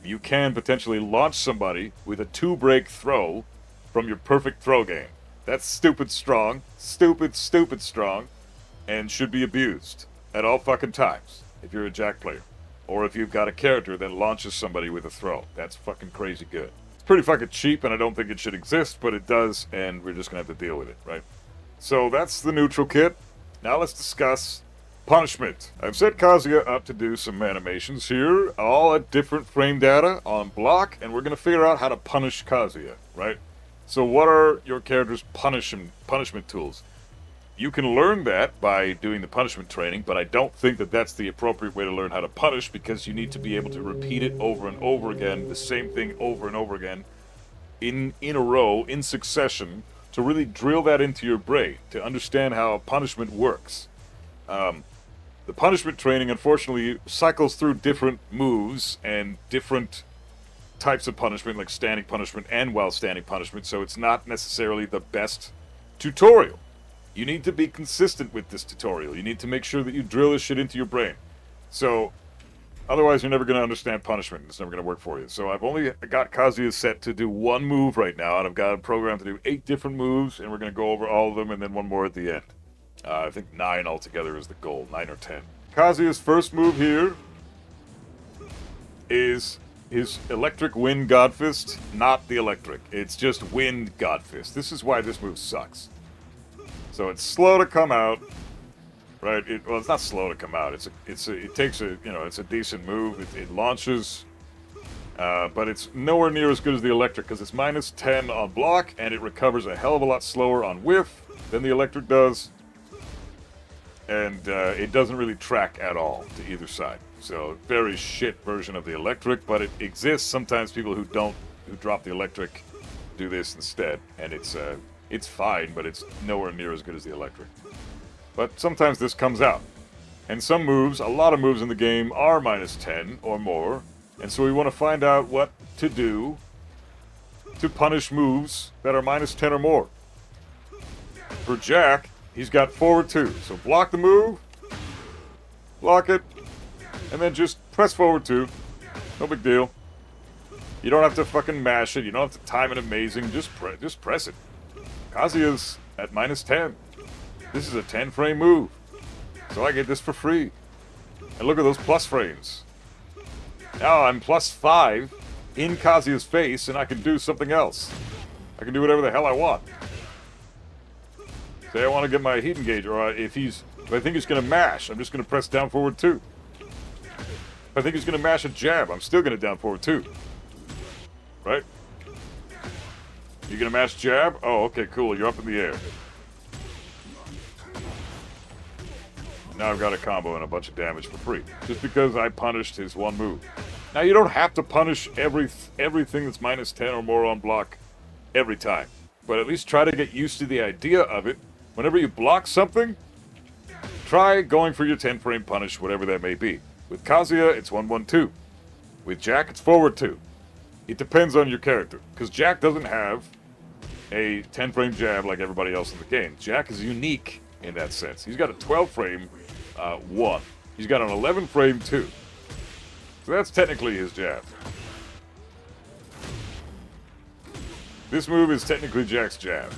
you can potentially launch somebody with a 2-break throw from your perfect throw game. That's stupid strong, stupid strong, and should be abused at all fucking times if you're a Jack player. Or if you've got a character that launches somebody with a throw. That's fucking crazy good. It's pretty fucking cheap, and I don't think it should exist, but it does, and we're just going to have to deal with it, right? So that's the neutral kit. Now let's discuss punishment. I've set Kazuya up to do some animations here, all at different frame data on block, and we're going to figure out how to punish Kazuya, right? So what are your character's punishment tools? You can learn that by doing the punishment training, but I don't think that that's the appropriate way to learn how to punish, because you need to be able to repeat it over and over again, the same thing over and over again, in a row, in succession, to really drill that into your brain, to understand how punishment works. The punishment training, unfortunately, cycles through different moves and different types of punishment, like standing punishment and while standing punishment, so it's not necessarily the best tutorial. You need to be consistent with this tutorial. You need to make sure that you drill this shit into your brain. So, otherwise you're never going to understand punishment. It's never going to work for you. So I've only got Kazuya set to do one move right now, and I've got a program to do 8 different moves, and we're going to go over all of them, and then one more at the end. I think 9 altogether is the goal, 9 or 10. Kazuya's first move here is his electric wind god fist, not the electric. It's just wind god fist. This is why this move sucks. So it's slow to come out, right? Well, it's not slow to come out. It takes a, it's a decent move. It launches, but it's nowhere near as good as the electric because it's minus 10 on block, and it recovers a hell of a lot slower on whiff than the electric does, and it doesn't really track at all to either side. So very shit version of the electric, but it exists. Sometimes people who drop the electric do this instead, and it's fine, but it's nowhere near as good as the electric. But sometimes this comes out. And some moves, a lot of moves in the game, are minus 10 or more. And so we want to find out what to do to punish moves that are minus 10 or more. For Jack, he's got forward 2. So block the move, block it, and then just press forward 2. No big deal. You don't have to fucking mash it. You don't have to time it amazing. Just press it. Kazuya's at minus 10. This is a 10-frame move. So I get this for free. And look at those plus frames. Now I'm plus 5 in Kazuya's face, and I can do something else. I can do whatever the hell I want. Say I want to get my heat engage, or if I think he's going to mash, I'm just going to press down forward 2. If I think he's going to mash a jab, I'm still going to down forward 2. Right? You gonna mash jab? Oh, okay, cool. You're up in the air. Now I've got a combo and a bunch of damage for free, just because I punished his one move. Now you don't have to punish everything that's minus 10 or more on block every time, but at least try to get used to the idea of it. Whenever you block something, try going for your 10-frame punish, whatever that may be. With Kazuya, it's 1-1-2. With Jack, it's forward 2. It depends on your character, because Jack doesn't have a 10-frame jab like everybody else in the game. Jack is unique in that sense. He's got a 12-frame 1. He's got an 11-frame 2. So that's technically his jab. This move is technically Jack's jab.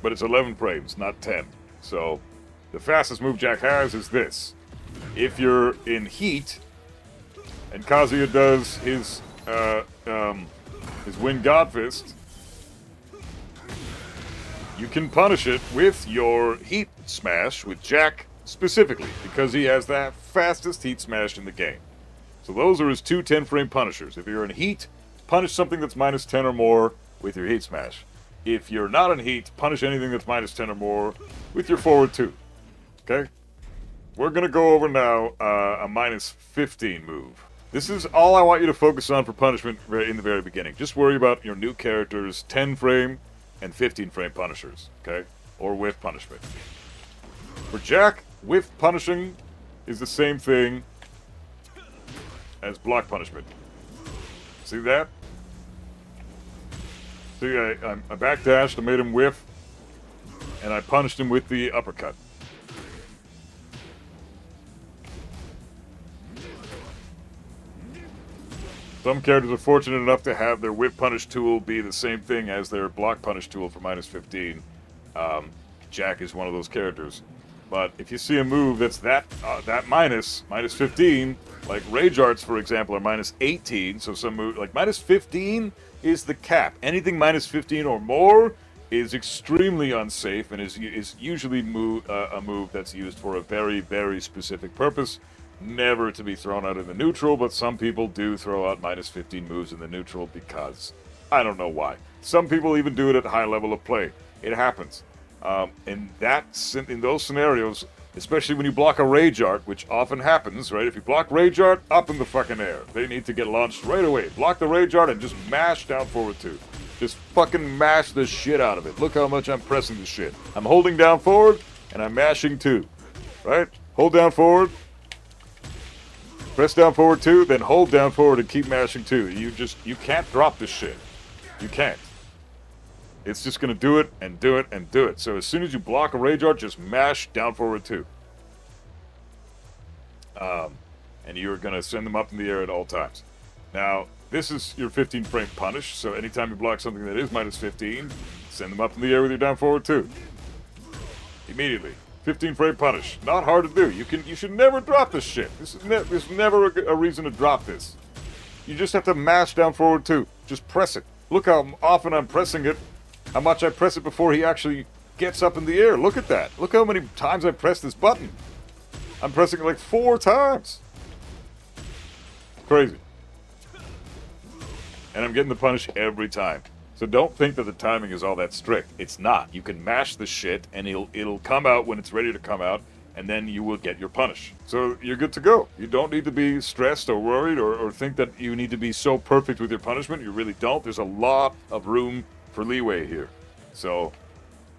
But it's 11 frames, not 10. So the fastest move Jack has is this. If you're in heat, and Kazuya does his Wind God Fist, you can punish it with your Heat Smash, with Jack specifically, because he has the fastest Heat Smash in the game. So those are his 2 10-frame punishers. If you're in Heat, punish something that's minus 10 or more with your Heat Smash. If you're not in Heat, punish anything that's minus 10 or more with your forward 2. Okay? We're going to go over now a minus 15 move. This is all I want you to focus on for punishment in the very beginning. Just worry about your new characters' 10 frame and 15 frame punishers, okay? Or whiff punishment. For Jack, whiff punishing is the same thing as block punishment. See that? See, I backdashed, I made him whiff, and I punished him with the uppercut. Some characters are fortunate enough to have their whip punish tool be the same thing as their block punish tool for minus 15. Jack is one of those characters. But if you see a move that's that minus 15, like Rage Arts, for example, are minus 18, so some move, like minus 15 is the cap. Anything minus 15 or more is extremely unsafe and is usually a move that's used for a very, very specific purpose. Never to be thrown out in the neutral, but some people do throw out minus 15 moves in the neutral because I don't know why. Some people even do it at high level of play. It happens. In those scenarios, especially when you block a Rage Art, which often happens, right? If you block Rage Art, up in the fucking air. They need to get launched right away. Block the Rage Art and just mash down forward 2. Just fucking mash the shit out of it. Look how much I'm pressing the shit. I'm holding down forward, and I'm mashing 2. Right? Hold down forward. Press down forward 2, then hold down forward and keep mashing 2. You can't drop this shit. You can't. It's just going to do it and do it and do it. So as soon as you block a Rage Art, just mash down forward 2. And you're going to send them up in the air at all times. Now, this is your 15 frame punish, so anytime you block something that is minus 15, send them up in the air with your down forward 2. Immediately. 15 frame punish. Not hard to do. You should never drop this shit. There's never a reason to drop this. You just have to mash down forward 2. Just press it. Look how often I'm pressing it. How much I press it before he actually gets up in the air. Look at that. Look how many times I press this button. I'm pressing it like 4 times. Crazy. And I'm getting the punish every time. So don't think that the timing is all that strict. It's not. You can mash the shit, and it'll come out when it's ready to come out, and then you will get your punish. So you're good to go. You don't need to be stressed or worried or think that you need to be so perfect with your punishment. You really don't. There's a lot of room for leeway here. So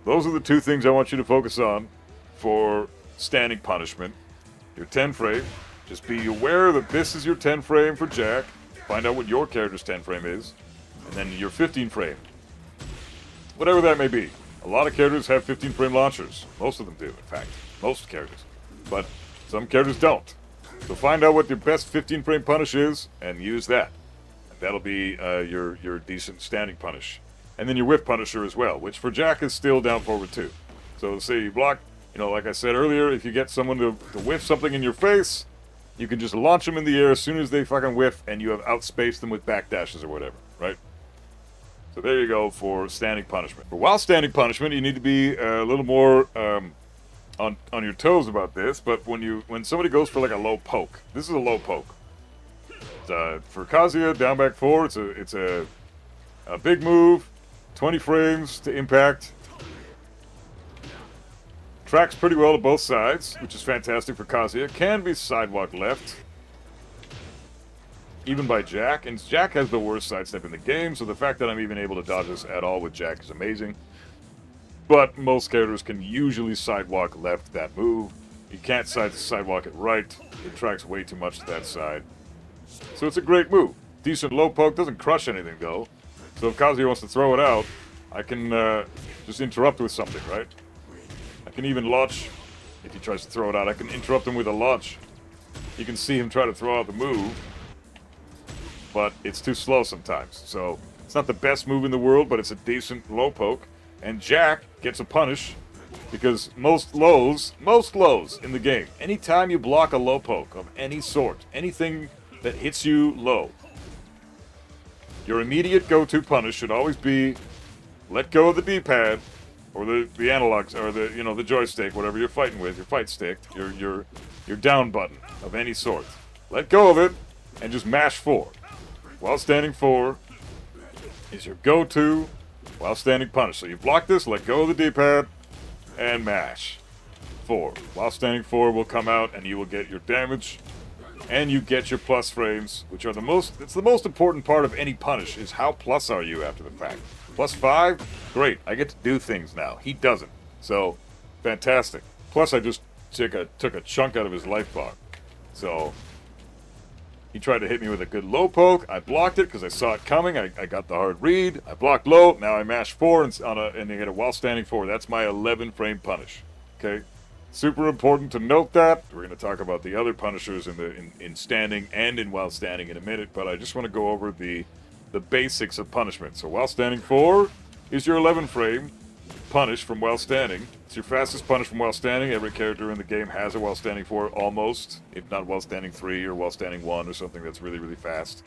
those are the 2 things I want you to focus on for standing punishment. Your 10 frame. Just be aware that this is your 10 frame for Jack. Find out what your character's 10 frame is. And then your 15 frame. Whatever that may be. A lot of characters have 15 frame launchers. Most of them do, in fact. Most characters. But some characters don't. So find out what your best 15 frame punish is and use that. And that'll be your decent standing punish. And then your whiff punisher as well, which for Jack is still down forward 2. So say you block, like I said earlier, if you get someone to whiff something in your face, you can just launch them in the air as soon as they fucking whiff and you have outspaced them with backdashes or whatever, right? So there you go for standing punishment. But while standing punishment, you need to be a little more on your toes about this. But when somebody goes for like a low poke, this is a low poke. For Kazuya, down back 4, it's a big move, 20 frames to impact. Tracks pretty well to both sides, which is fantastic for Kazuya. Can be sidewalk left. Even by Jack, and Jack has the worst sidestep in the game, so the fact that I'm even able to dodge this at all with Jack is amazing. But most characters can usually sidewalk left that move. You can't sidewalk it right. It tracks way too much to that side. So it's a great move. Decent low poke, doesn't crush anything though. So if Kazuya wants to throw it out, I can just interrupt with something, right? I can even launch, if he tries to throw it out, I can interrupt him with a launch. You can see him try to throw out the move. But it's too slow sometimes. So it's not the best move in the world, but it's a decent low poke. And Jack gets a punish because most lows in the game, anytime you block a low poke of any sort, anything that hits you low, your immediate go-to punish should always be let go of the D-pad or the analogs or the joystick, whatever you're fighting with, your fight stick, your down button of any sort. Let go of it and just mash 4. While standing 4 is your go-to while standing punish. So you block this, let go of the D-pad, and mash 4. While standing 4 will come out, and you will get your damage and you get your plus frames, which are it's the most important part of any punish, is how plus are you after the fact. +5, great, I get to do things now. He doesn't, so fantastic. Plus I just took a chunk out of his life bar. So he tried to hit me with a good low poke. I blocked it because I saw it coming. I got the hard read. I blocked low. Now I mash 4 and they hit a while standing 4. That's my 11 frame punish. Okay, super important to note that. We're going to talk about the other punishers in standing and in while standing in a minute, but I just want to go over the basics of punishment. So while standing 4 is your 11 frame punish from while standing. It's your fastest punish from while standing. Every character in the game has a while standing 4 almost, if not while standing 3 or while standing 1 or something that's really, really fast.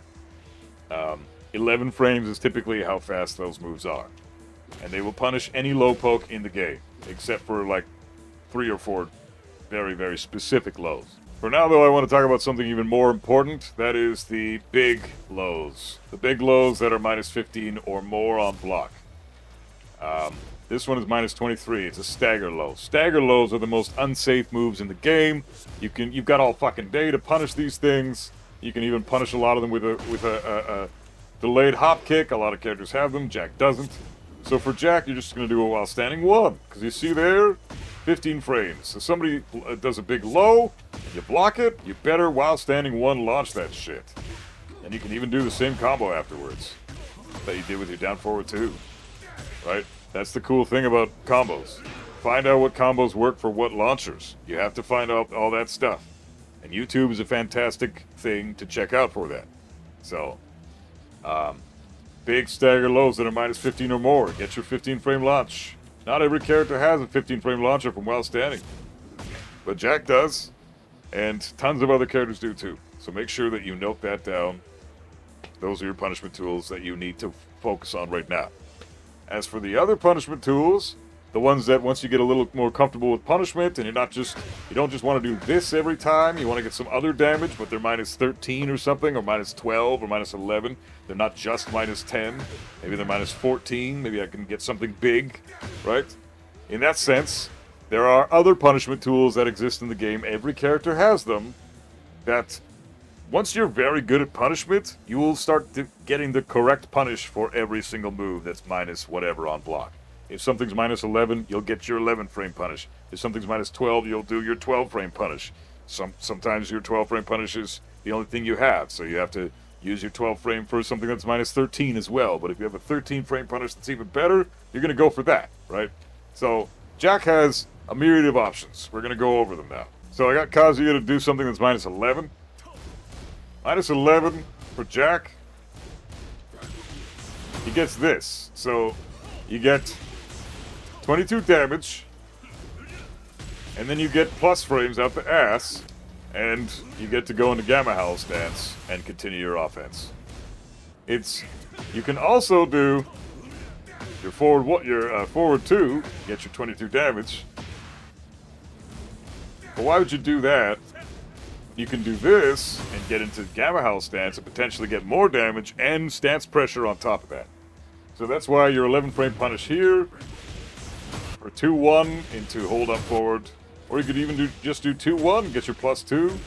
11 frames is typically how fast those moves are. And they will punish any low poke in the game, except for like 3 or 4 very, very specific lows. For now, though, I want to talk about something even more important. That is the big lows. The big lows that are -15 or more on block. This one is -23. It's a stagger low. Stagger lows are the most unsafe moves in the game. You've got all fucking day to punish these things. You can even punish a lot of them with a delayed hop kick. A lot of characters have them. Jack doesn't. So for Jack, you're just going to do a while standing 1. Because you see there, 15 frames. So somebody does a big low, you block it, you better while standing 1 launch that shit. And you can even do the same combo afterwards that you did with your down forward 2. Right? That's the cool thing about combos. Find out what combos work for what launchers. You have to find out all that stuff. And YouTube is a fantastic thing to check out for that. So, big stagger lows that are -15 or more. Get your 15 frame launch. Not every character has a 15 frame launcher from while standing. But Jack does. And tons of other characters do too. So make sure that you note that down. Those are your punishment tools that you need to focus on right now. As for the other punishment tools, the ones that once you get a little more comfortable with punishment and you don't just want to do this every time, you want to get some other damage, but they're -13 or something, or -12 or -11. They're not just -10. Maybe they're -14. Maybe I can get something big, right? In that sense, there are other punishment tools that exist in the game. Every character has them. That once you're very good at punishment, you will start getting the correct punish for every single move that's minus whatever on block. If something's -11, you'll get your 11 frame punish. If something's -12, you'll do your 12 frame punish. Sometimes your 12 frame punish is the only thing you have, so you have to use your 12 frame for something that's -13 as well. But if you have a 13 frame punish that's even better, you're going to go for that, right? So Jack has a myriad of options. We're going to go over them now. So I got Kazuya to do something that's -11. -11 for Jack. He gets this. So you get 22 damage, and then you get plus frames out the ass, and you get to go into Gamma Howl stance and continue your offense. You can also do your forward 2, get your 22 damage. But why would you do that? You can do this and get into Gamma Howl stance and potentially get more damage and stance pressure on top of that. So that's why your 11 frame punish here, or 2-1 into hold up forward, or you could even just do 2-1, get your +2.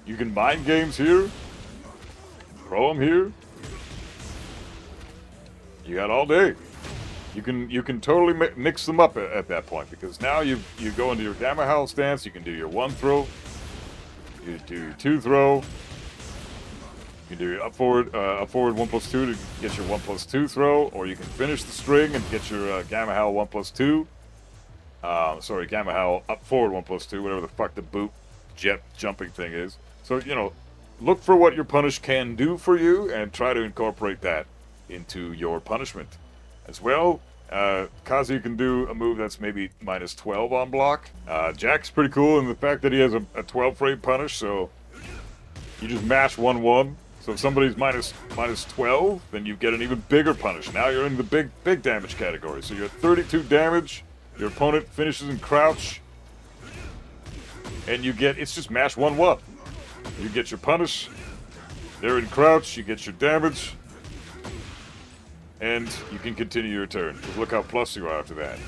You can mind games here, throw them here. You got all day. You can totally mix them up at that point, because now you go into your Gamma Howl stance. You can do your 1 throw, you do your 2 throw, you can do your up forward 1+2 to get your 1+2 throw, or you can finish the string and get your Gamma Howl 1+2. Gamma Howl up forward 1+2, whatever the fuck the boot jet jumping thing is. So look for what your punish can do for you and try to incorporate that into your punishment. As well, Kazuya can do a move that's maybe -12 on block. Jack's pretty cool in the fact that he has a 12 frame punish, so you just mash 1-1. So if somebody's -12, then you get an even bigger punish. Now you're in the big damage category. So you're at 32 damage, your opponent finishes in crouch, and it's just mash 1-1. You get your punish, they're in crouch, you get your damage, and you can continue your turn. Because look how plus you are after that.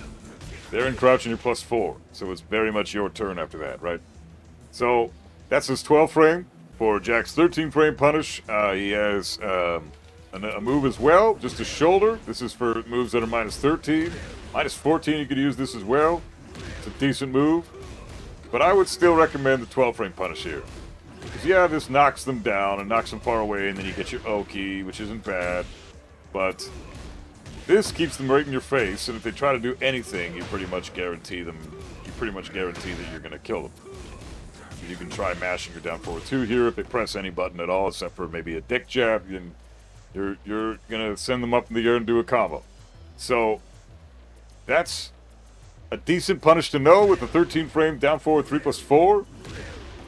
They're in crouch and you're +4. So it's very much your turn after that, right? So that's his 12 frame. For Jack's 13 frame punish, he has a move as well, just his shoulder. This is for moves that are minus 13. Minus 14, you could use this as well. It's a decent move. But I would still recommend the 12 frame punish here. Because yeah, this knocks them down and knocks them far away, and then you get your Oki, which isn't bad. But this keeps them right in your face, and if they try to do anything, you pretty much guarantee that you're going to kill them. You can try mashing your down forward 2 here if they press any button at all, except for maybe a dick jab. You're going to send them up in the air and do a combo. So that's a decent punish to know with the 13 frame down forward 3+4.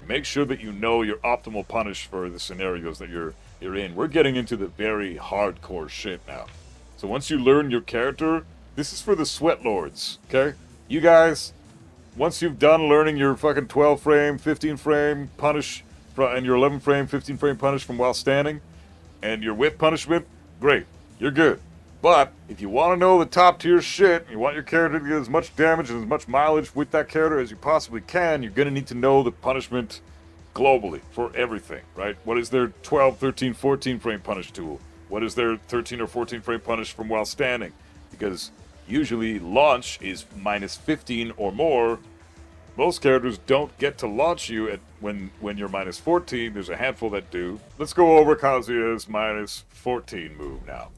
Make sure that you know your optimal punish for the scenarios that you're in. We're getting into the very hardcore shit now. So once you learn your character, this is for the sweat lords, okay? You guys, once you've done learning your fucking 12 frame, 15 frame punish, and your 11 frame, 15 frame punish from while standing, and your whip punishment, great, you're good. But if you want to know the top tier shit, you want your character to get as much damage and as much mileage with that character as you possibly can, you're going to need to know the punishment globally for everything, right? What is their 12, 13, 14 frame punish tool? What is their 13 or 14 frame punish from while standing? Because usually launch is minus 15 or more. Most characters don't get to launch you at when you're minus 14. There's a handful that do. Let's go over Kazuya's minus 14 move now.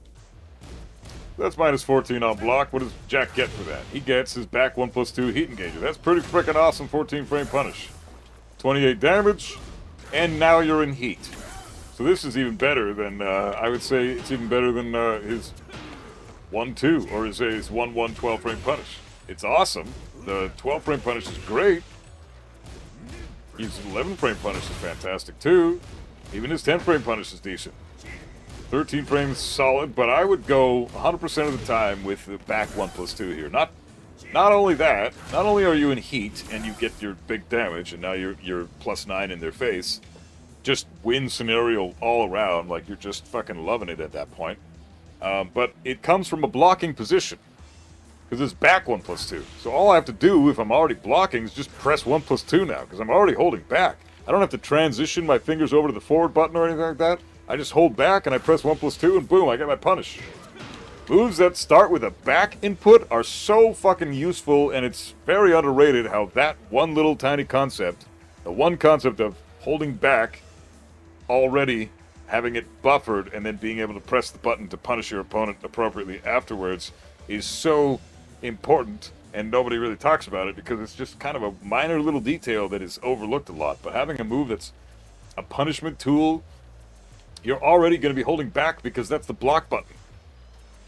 That's minus 14 on block. What does Jack get for that? He gets his back 1+2 heat engager. That's pretty freaking awesome 14 frame punish. 28 damage, and now you're in heat. So this is even better than, I would say it's even better than his 1-2 or his 1-1 12 frame punish. It's awesome. The 12 frame punish is great. His 11 frame punish is fantastic too. Even his 10 frame punish is decent. 13 frames solid, but I would go 100% of the time with the back 1+2 here. Not only that, not only are you in heat and you get your big damage, and now you're +9 in their face, just win scenario all around, like you're just fucking loving it at that point. But it comes from a blocking position, because it's back 1+2. So all I have to do if I'm already blocking is just press 1+2 now, because I'm already holding back. I don't have to transition my fingers over to the forward button or anything like that. I just hold back and I press 1+2 and boom, I get my punish. Moves that start with a back input are so fucking useful, and it's very underrated how that one little tiny concept, the one concept of holding back, already having it buffered, and then being able to press the button to punish your opponent appropriately afterwards is so important, and nobody really talks about it because it's just kind of a minor little detail that is overlooked a lot. But having a move that's a punishment tool, you're already going to be holding back because that's the block button.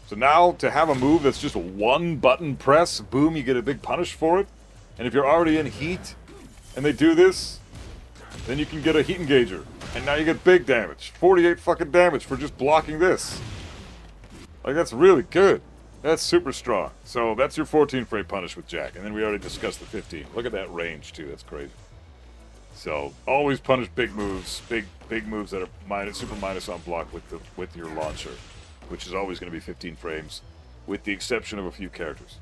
So now to have a move that's just a one button press, boom, you get a big punish for it. And if you're already in heat and they do this, then you can get a heat engager. And now you get big damage. 48 fucking damage for just blocking this. Like, that's really good. That's super strong. So that's your 14 frame punish with Jack. And then we already discussed the 15. Look at that range too, that's crazy. So always punish big moves, big moves that are super minus on block with your launcher, which is always going to be 15 frames, with the exception of a few characters.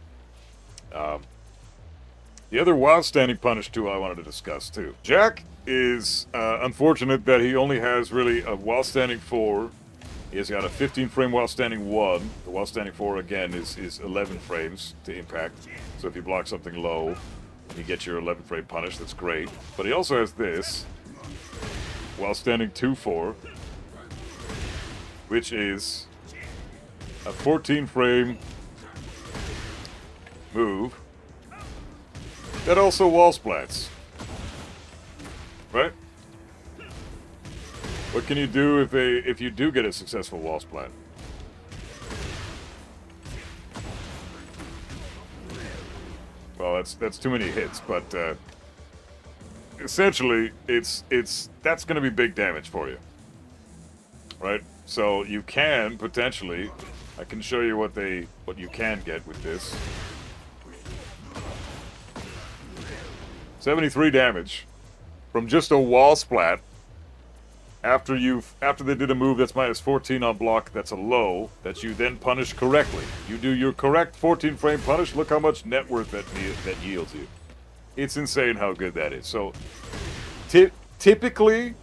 The other while standing punish tool I wanted to discuss too. Jack is unfortunate that he only has really a while standing 4. He has got a 15 frame while standing 1. The while standing 4 again is 11 frames to impact. So if you block something low, you get your 11 frame punish. That's great. But he also has this while standing 2-4, which is a 14 frame move that also wall splats. Right? What can you do if you do get a successful wall splat? Well, that's too many hits, but essentially that's going to be big damage for you. Right? So you can potentially, I can show you what you can get with this. 73 damage from just a wall splat after they did a move that's minus 14 on block, that's a low, that you then punish correctly. You do your correct 14 frame punish, look how much net worth that yields you. It's insane how good that is. So Typically,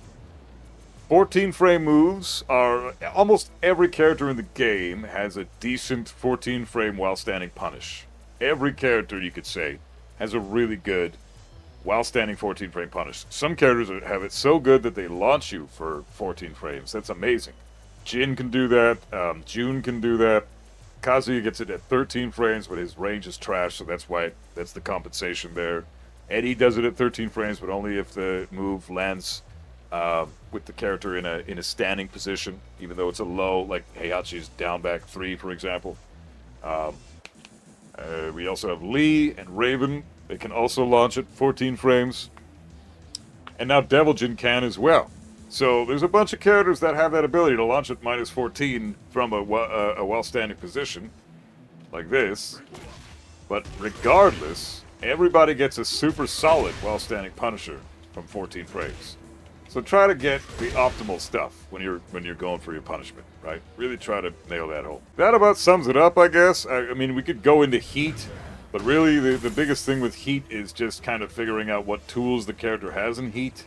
14 frame moves are... Almost every character in the game has a decent 14 frame while standing punish. Every character, you could say, has a really good while standing 14 frame punish. Some characters have it so good that they launch you for 14 frames. That's amazing. Jin can do that. June can do that. Kazuya gets it at 13 frames, but his range is trash, so that's the compensation there. Eddie does it at 13 frames, but only if the move lands with the character in a standing position, even though it's a low, like Heihachi's down back 3, for example. We also have Lee and Raven. They can also launch at 14 frames. And now Devil Jin can as well. So there's a bunch of characters that have that ability to launch at minus 14 from a while-standing position, like this. But regardless, everybody gets a super solid while-standing Punisher from 14 frames. So try to get the optimal stuff when you're going for your punishment, right? Really try to nail that hole. That about sums it up, I guess. I mean, we could go into heat, but really the biggest thing with heat is just kind of figuring out what tools the character has in heat.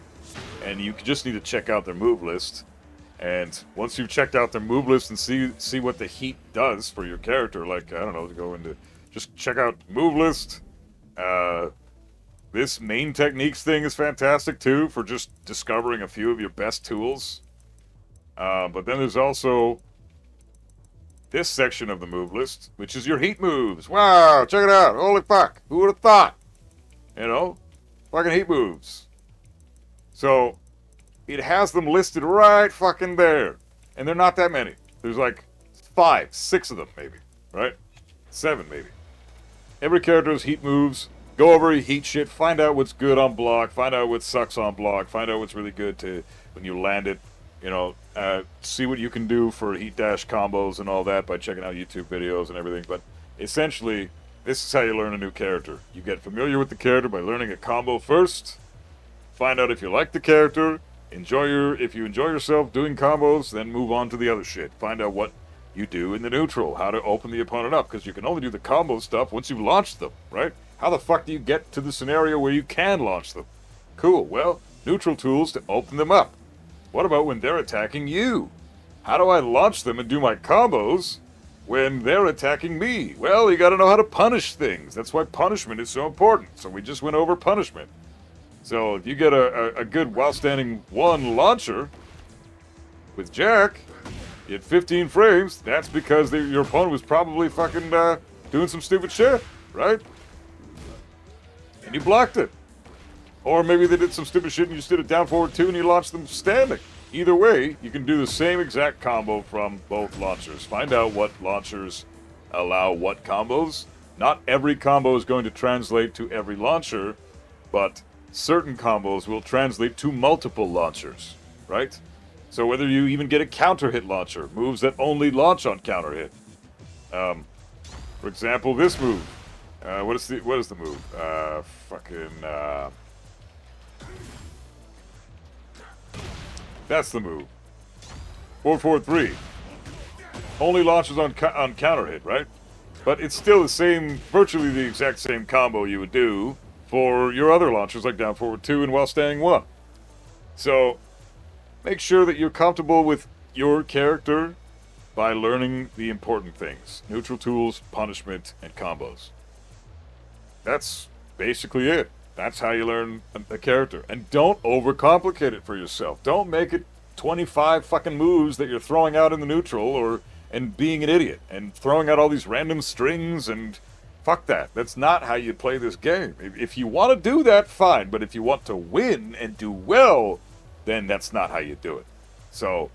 And you just need to check out their move list. And once you've checked out their move list and see what the heat does for your character, like, I don't know, to go into... Just check out move list. This main techniques thing is fantastic, too, for just discovering a few of your best tools. But then there's also this section of the move list, which is your heat moves. Wow, check it out. Holy fuck. Who would have thought? You know? Fucking heat moves. So, it has them listed right fucking there. And they're not that many. There's like 5, 6 of them, maybe. Right? 7, maybe. Every character has heat moves. Go over your heat shit. Find out what's good on block. Find out what sucks on block. Find out what's really good to when you land it. You know, see what you can do for heat dash combos and all that by checking out YouTube videos and everything. But essentially, this is how you learn a new character. You get familiar with the character by learning a combo first. Find out if you like the character. If you enjoy yourself doing combos, then move on to the other shit. Find out what you do in the neutral, how to open the opponent up, because you can only do the combo stuff once you've launched them, right? How the fuck do you get to the scenario where you can launch them? Cool, well, neutral tools to open them up. What about when they're attacking you? How do I launch them and do my combos when they're attacking me? Well, you gotta know how to punish things. That's why punishment is so important. So we just went over punishment. So if you get a good while-standing 1 launcher with Jack, at 15 frames, that's because your opponent was probably fucking doing some stupid shit, right? And you blocked it. Or maybe they did some stupid shit and you stood it down forward 2 and you launched them standing. Either way, you can do the same exact combo from both launchers. Find out what launchers allow what combos. Not every combo is going to translate to every launcher, but certain combos will translate to multiple launchers, right? So whether you even get a counter hit launcher, moves that only launch on counter hit. For example, this move. What is the move? That's the move. 4-4-3. Only launches on counter hit, right? But it's still the same, virtually the exact same combo you would do for your other launchers, like down forward 2 and while standing 1. So make sure that you're comfortable with your character by learning the important things. Neutral tools, punishment, and combos. That's basically it. That's how you learn a character. And don't overcomplicate it for yourself. Don't make it 25 fucking moves that you're throwing out in the neutral and being an idiot and throwing out all these random strings and fuck that. That's not how you play this game. If you want to do that, fine. But if you want to win and do well, then that's not how you do it. So,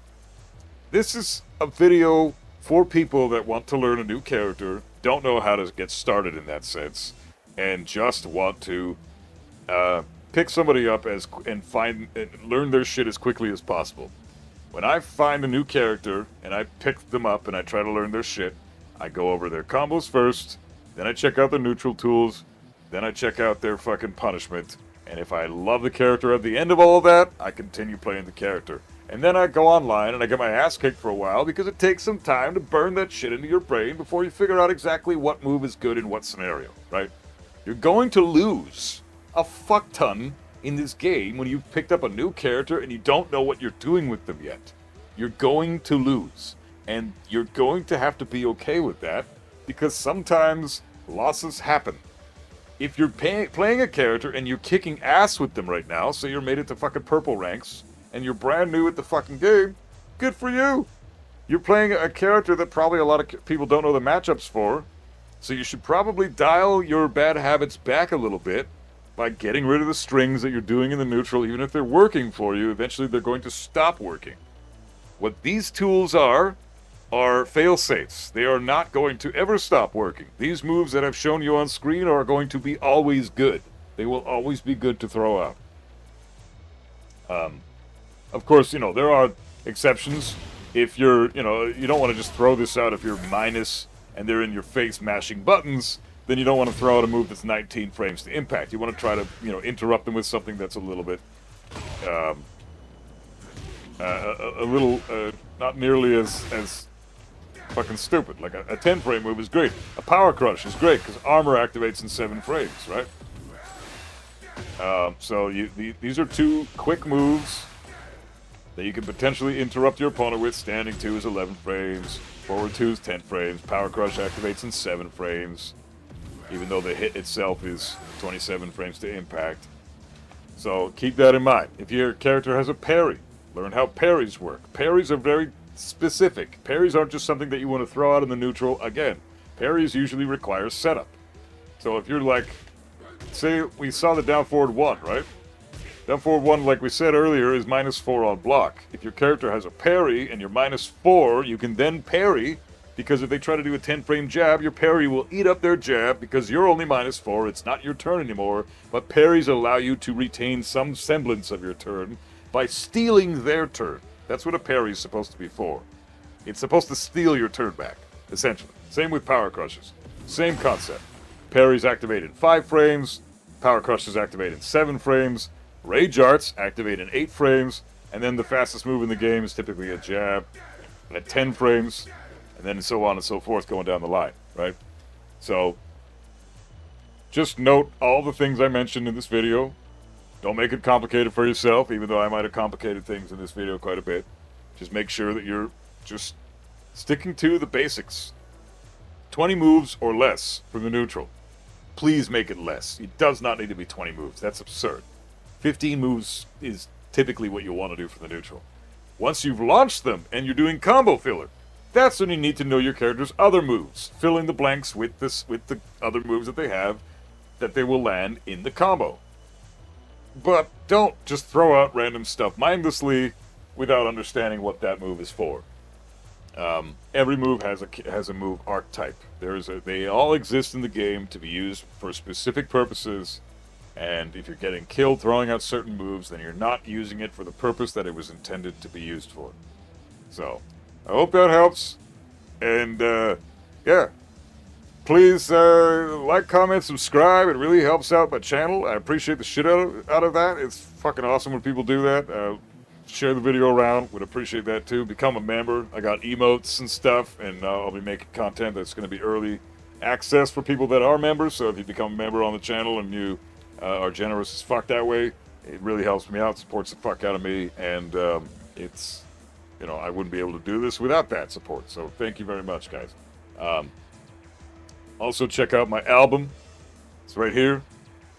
this is a video for people that want to learn a new character, don't know how to get started in that sense, and just want to pick somebody up and learn their shit as quickly as possible. When I find a new character and I pick them up and I try to learn their shit, I go over their combos first, then I check out their neutral tools, then I check out their fucking punishment, and if I love the character at the end of all of that, I continue playing the character. And then I go online and I get my ass kicked for a while because it takes some time to burn that shit into your brain before you figure out exactly what move is good in what scenario, right? You're going to lose a fuck ton in this game when you've picked up a new character and you don't know what you're doing with them yet. You're going to lose. And you're going to have to be okay with that, because sometimes losses happen. If you're playing a character and you're kicking ass with them right now, say you're made it to fucking purple ranks, and you're brand new at the fucking game, good for you. You're playing a character that probably a lot of people don't know the matchups for, so you should probably dial your bad habits back a little bit by getting rid of the strings that you're doing in the neutral. Even if they're working for you, eventually they're going to stop working. What these tools are fail-safes. They are not going to ever stop working. These moves that I've shown you on screen are going to be always good. They will always be good to throw out. Of course, there are exceptions. If you're, you don't want to just throw this out if you're minus and they're in your face mashing buttons, then you don't want to throw out a move that's 19 frames to impact. You want to try to, interrupt them with something that's a little bit, not nearly as fucking stupid. Like a 10 frame move is great. A power crush is great because armor activates in 7 frames, right? These are 2 quick moves that you can potentially interrupt your opponent with. Standing 2 is 11 frames. Forward 2 is 10 frames. Power crush activates in 7 frames, even though the hit itself is 27 frames to impact. So keep that in mind. If your character has a parry, learn how parries work. Parries are very specific. Parries aren't just something that you want to throw out in the neutral. Again, parries usually require setup. So if you're like, say we saw the down forward 1, right? Down forward 1, like we said earlier, is -4 on block. If your character has a parry and you're -4, you can then parry, because if they try to do a 10 frame jab, your parry will eat up their jab because you're only -4. It's not your turn anymore, but parries allow you to retain some semblance of your turn by stealing their turn. That's what a parry is supposed to be for. It's supposed to steal your turn back, essentially. Same with power crushes. Same concept. Parries activate in 5 frames, power crushes activate in 7 frames, rage arts activate in 8 frames, and then the fastest move in the game is typically a jab at 10 frames, and then so on and so forth going down the line, right? So, just note all the things I mentioned in this video. Don't make it complicated for yourself, even though I might have complicated things in this video quite a bit. Just make sure that you're just sticking to the basics. 20 moves or less for the neutral. Please make it less. It does not need to be 20 moves. That's absurd. 15 moves is typically what you want to do for the neutral. Once you've launched them and you're doing combo filler, that's when you need to know your character's other moves. Fill in the blanks with the other moves that they have that they will land in the combo. But don't just throw out random stuff mindlessly without understanding what that move is for. Every move has a move archetype. They all exist in the game to be used for specific purposes, and if you're getting killed throwing out certain moves, then you're not using it for the purpose that it was intended to be used for. So, I hope that helps, and yeah. Please like, comment, subscribe. It really helps out my channel. I appreciate the shit out of that. It's fucking awesome when people do that. Share the video around. Would appreciate that too. Become a member. I got emotes and stuff, and I'll be making content that's going to be early access for people that are members. So if you become a member on the channel and you are generous as fuck that way, it really helps me out, supports the fuck out of me, and it's, I wouldn't be able to do this without that support. So thank you very much, guys. Also, check out my album. It's right here.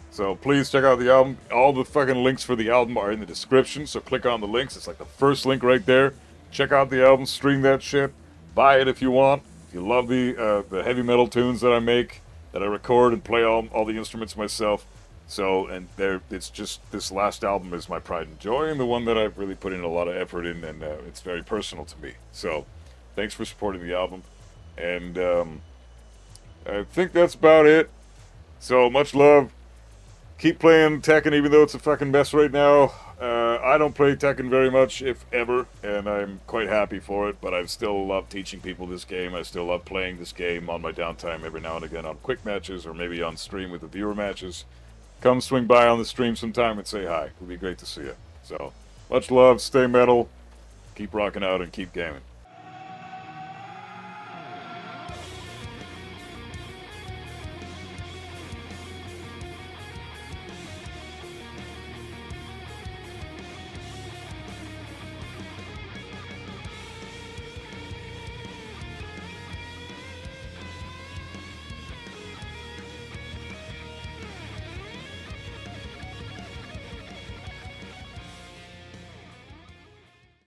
So please check out the album. All the fucking links for the album are in the description, so click on the links. It's like the first link right there. Check out the album, stream that shit. Buy it if you want. If you love the heavy metal tunes that I make, that I record and play all the instruments myself. So, and it's just, this last album is my pride and joy, and the one that I've really put in a lot of effort in, and it's very personal to me. So, thanks for supporting the album. And, I think that's about it. So, much love. Keep playing Tekken, even though it's a fucking mess right now. I don't play Tekken very much, if ever, and I'm quite happy for it, but I still love teaching people this game. I still love playing this game on my downtime every now and again on quick matches, or maybe on stream with the viewer matches. Come swing by on the stream sometime and say hi. It would be great to see you. So, much love, stay metal, keep rocking out, and keep gaming.